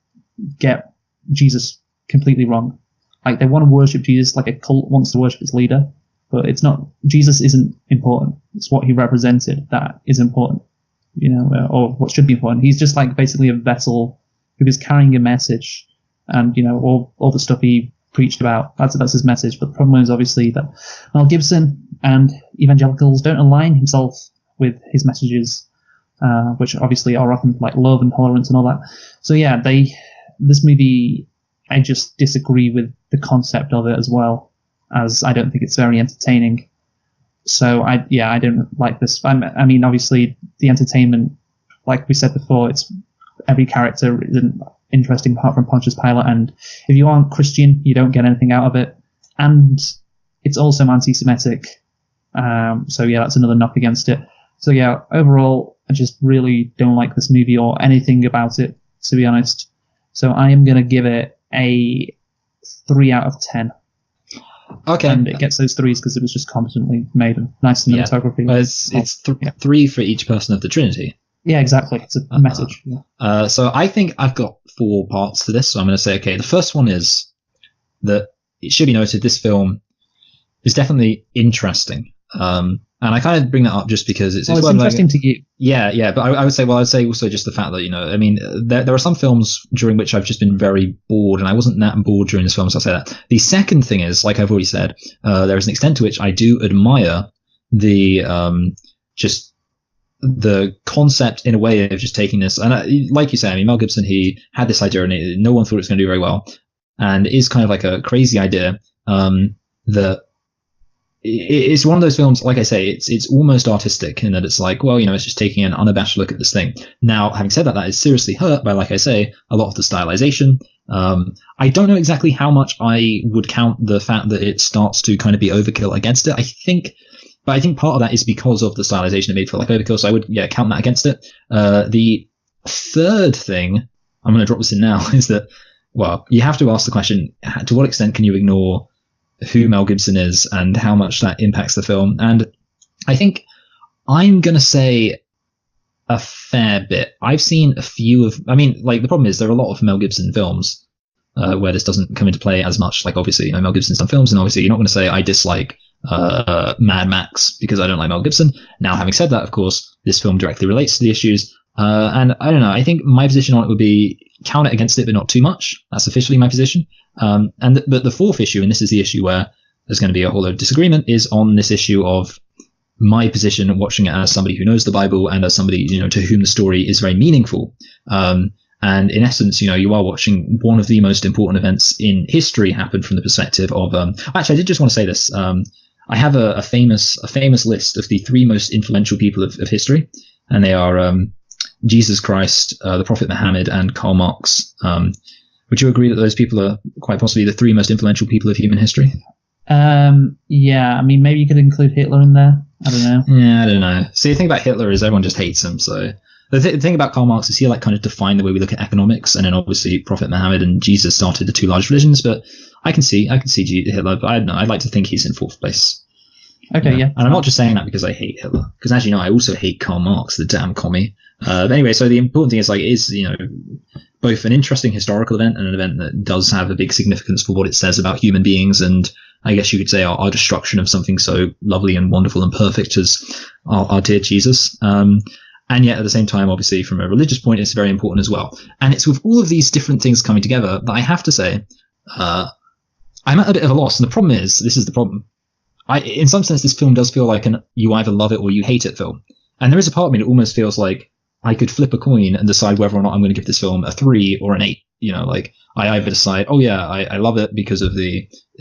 get Jesus completely wrong. Like, they want to worship Jesus like a cult wants to worship its leader, but it's not. Jesus isn't important. It's what he represented that is important, or what should be important. He's just like basically a vessel who is carrying a message, and all the stuff he preached about. That's his message. But the problem is obviously that Mel Gibson and evangelicals don't align himself with his messages, which obviously are often like love and tolerance and all that. So yeah, this movie, I just disagree with the concept of it, as well as I don't think it's very entertaining. So I don't like this. I mean, obviously the entertainment, like we said before, it's every character isn't interesting apart from Pontius Pilate, and if you aren't Christian, you don't get anything out of it. And it's also anti-Semitic. So yeah, that's another knock against it. So yeah, overall, I just really don't like this movie or anything about it, to be honest. So I am going to give it a 3 out of 10. Okay. And it gets those 3s because it was just competently made and nice cinematography. Well, it's 3 for each person of the Trinity. Yeah, exactly. It's a message. Yeah. So I think I've got 4 parts to this. So I'm going to say, okay, the first one is that it should be noted this film is definitely interesting. And I kind of bring that up just because it's interesting to you. Yeah. But I would say also just the fact that, I mean, there are some films during which I've just been very bored, and I wasn't that bored during this film, so I'll say that. The second thing is, like I've already said, there is an extent to which I do admire just the concept in a way of just taking this. And like you say, I mean, Mel Gibson, he had this idea and no one thought it was going to do very well. And it is kind of like a crazy idea that it's one of those films, like I say, it's almost artistic in that it's like, well, it's just taking an unabashed look at this thing. Now, having said that, that is seriously hurt by, like I say, a lot of the stylization. I don't know exactly how much I would count the fact that it starts to kind of be overkill against it. I think part of that is because of the stylization it made feel like overkill, so I would count that against it. The third thing, I'm going to drop this in now, is that, well, you have to ask the question, to what extent can you ignore who Mel Gibson is and how much that impacts the film? And I think I'm going to say a fair bit. I've seen a few of, the problem is there are a lot of Mel Gibson films where this doesn't come into play as much. Like, obviously, Mel Gibson's done films, and obviously you're not going to say I dislike Mad Max because I don't like Mel Gibson. Now, having said that, of course, this film directly relates to the issues. And I don't know, I think my position on it would be count it against it, but not too much. That's officially my position. But the fourth issue, and this is the issue where there's going to be a whole lot of disagreement, is on this issue of my position watching it as somebody who knows the Bible and as somebody, to whom the story is very meaningful. And in essence, you are watching one of the most important events in history happen from the perspective of, actually, I did just want to say this. I have a famous list of the 3 most influential people of history, and they are Jesus Christ, the Prophet Muhammad, and Karl Marx. Would you agree that those people are quite possibly the 3 most influential people of human history? Yeah, I mean, maybe you could include Hitler in there. I don't know. Yeah, I don't know. See, the thing about Hitler is everyone just hates him. So the thing about Karl Marx is he kind of defined the way we look at economics, and then obviously Prophet Muhammad and Jesus started the 2 large religions. But I can see Hitler, but I don't know. I'd like to think he's in 4th place. Okay, yeah. And I'm not just saying that because I hate Hitler, because as you know, I also hate Karl Marx, the damn commie. But anyway, so the important thing is, it is, both an interesting historical event and an event that does have a big significance for what it says about human beings, and I guess you could say our destruction of something so lovely and wonderful and perfect as our dear Jesus. And yet at the same time, obviously, from a religious point, it's very important as well. And it's with all of these different things coming together that I have to say, I'm at a bit of a loss. And the problem is, this is the problem. In some sense, this film does feel like you either love it or you hate it film. And there is a part of me that almost feels like I could flip a coin and decide whether or not I'm going to give this film a 3 or an 8. I either decide, oh yeah, I love it because of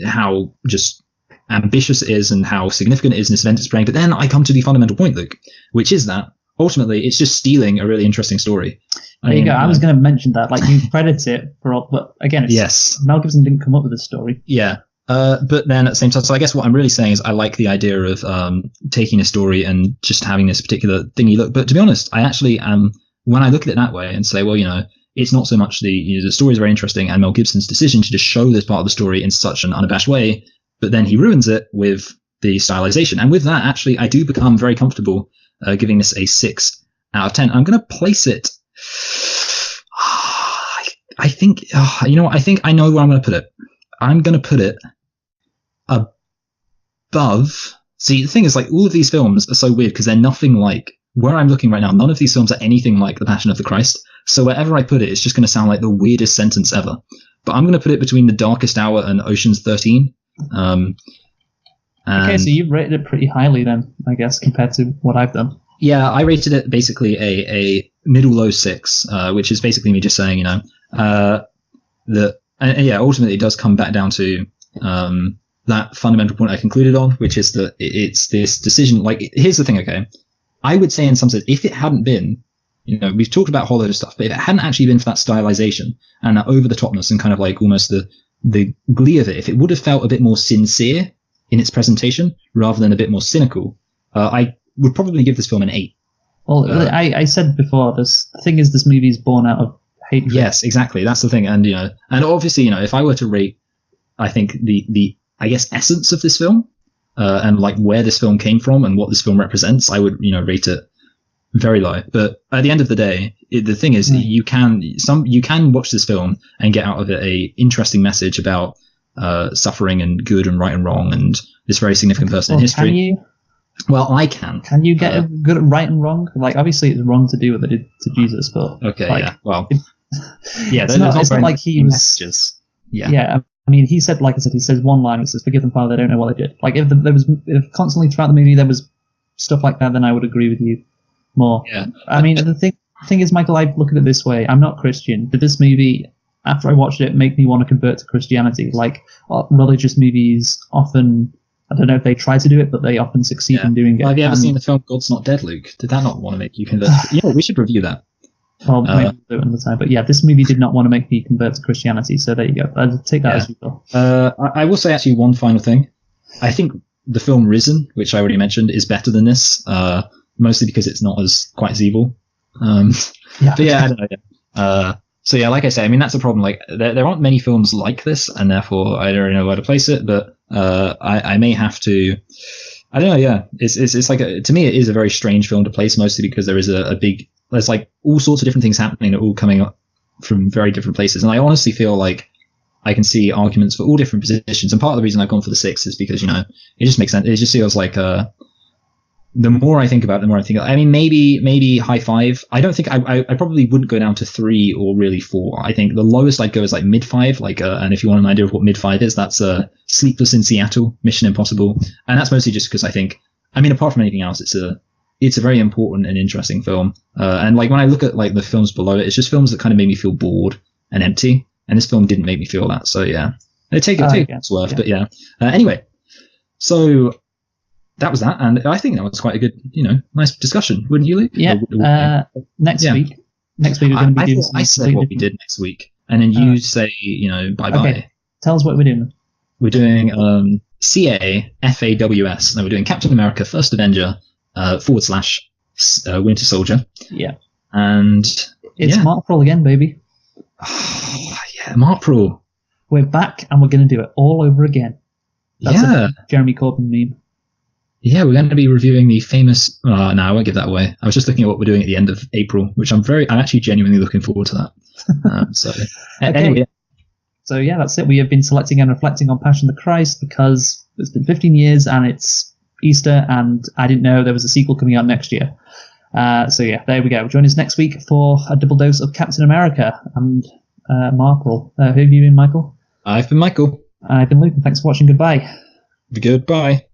how just ambitious it is and how significant it is in this event it's playing. But then I come to the fundamental point, Luke, which is that ultimately it's just stealing a really interesting story. There you go. I was going to mention that. You credit it for all, but again, yes, Mel Gibson didn't come up with this story. Yeah. But then at the same time, so I guess what I'm really saying is I like the idea of taking a story and just having this particular thingy look. But to be honest, I actually am, when I look at it that way and say, well, it's not so much the story is very interesting and Mel Gibson's decision to just show this part of the story in such an unabashed way, but then he ruins it with the stylization. And with that, actually, I do become very comfortable giving this a 6 out of 10. I'm going to place it. I think, I think I know where I'm going to put it. I'm going to put it above. See, the thing is, all of these films are so weird because they're nothing like where I'm looking right now. None of these films are anything like The Passion of the Christ. So wherever I put it, it's just going to sound like the weirdest sentence ever. But I'm going to put it between The Darkest Hour and Ocean's 13. Okay, so you've rated it pretty highly then, I guess, compared to what I've done. Yeah, I rated it basically a middle-low 6, which is basically me just saying, ultimately it does come back down to the that fundamental point I concluded on, which is that it's this decision. Like, here's the thing, okay? I would say in some sense, if it hadn't been, we've talked about hollow stuff, but if it hadn't actually been for that stylization and that over-the-topness and kind of like almost the glee of it, if it would have felt a bit more sincere in its presentation rather than a bit more cynical, I would probably give this film an 8. Well, I said before, the thing is, this movie is born out of hatred. Yes, exactly. That's the thing. And, and obviously, if I were to rate, I think the I guess, essence of this film, and like where this film came from and what this film represents, I would, rate it very low. But at the end of the day, the thing is, you can watch this film and get out of it a interesting message about suffering and good and right and wrong and this very significant person in history. Can you? Well, I can. Can you get a good at right and wrong? Like, obviously, it's wrong to do what they did to Jesus, but okay, like, yeah. Well, it's not like he was. Messages. Yeah. I mean, he said, like I said, he says one line, which says, "Forgive them, Father, they don't know what they did." Like, if constantly throughout the movie there was stuff like that, then I would agree with you more. Yeah. I mean, the thing is, Michael, I look at it this way. I'm not Christian. Did this movie, after I watched it, make me want to convert to Christianity? Like, religious movies often, I don't know if they try to do it, but they often succeed in doing it. Well, have you ever seen the film God's Not Dead, Luke? Did that not want to make you convert? We should review that. Well, maybe we'll do it another time. But yeah, this movie did not want to make me convert to Christianity, so there you go. I'll take that as you will. I will say actually one final thing. I think the film Risen, which I already mentioned, is better than this, mostly because it's not quite as evil. But yeah, I don't know. So yeah, like I say, I mean, that's a problem. Like, there aren't many films like this, and therefore I don't really know where to place it, but I may have to... I don't know, yeah. It's like, to me, it is a very strange film to place, mostly because there is there's like all sorts of different things happening that are all coming up from very different places. And I honestly feel like I can see arguments for all different positions. And part of the reason I've gone for the 6 is because, it just makes sense. It just feels like, the more I think about it, the more I think, I mean, maybe high 5. I don't think I probably wouldn't go down to 3 or really 4. I think the lowest I'd go is like mid 5. Like, and if you want an idea of what mid 5 is, that's Sleepless in Seattle, Mission Impossible. And that's mostly just because I think, I mean, apart from anything else, it's a very important and interesting film. And like when I look at like the films below it, it's just films that kind of made me feel bored and empty. And this film didn't make me feel that. So yeah, take it's worth. But yeah. Anyway, so that was that, and I think that was quite a good, nice discussion, wouldn't you, Luke? Yeah. Next week we're going to be doing. I said what we did next week, and then you say, bye bye. Okay. Tell us what we're doing. We're doing CAFAWS, and we're doing Captain America: First Avenger / Winter Soldier. Yeah. And it's Mark Pearl again, baby. Yeah, Mark Pearl. We're back, and we're going to do it all over again. That's a Jeremy Corbyn meme. Yeah, we're going to be reviewing the famous... no, I won't give that away. I was just looking at what we're doing at the end of April, which I'm actually genuinely looking forward to that. Anyway. So yeah, that's it. We have been selecting and reflecting on Passion of the Christ because it's been 15 years and it's Easter, and I didn't know there was a sequel coming out next year. So yeah, there we go. Join us next week for a double dose of Captain America and Marvel. Who have you been, Michael? I've been Michael. I've been Luke, and thanks for watching. Goodbye. Goodbye.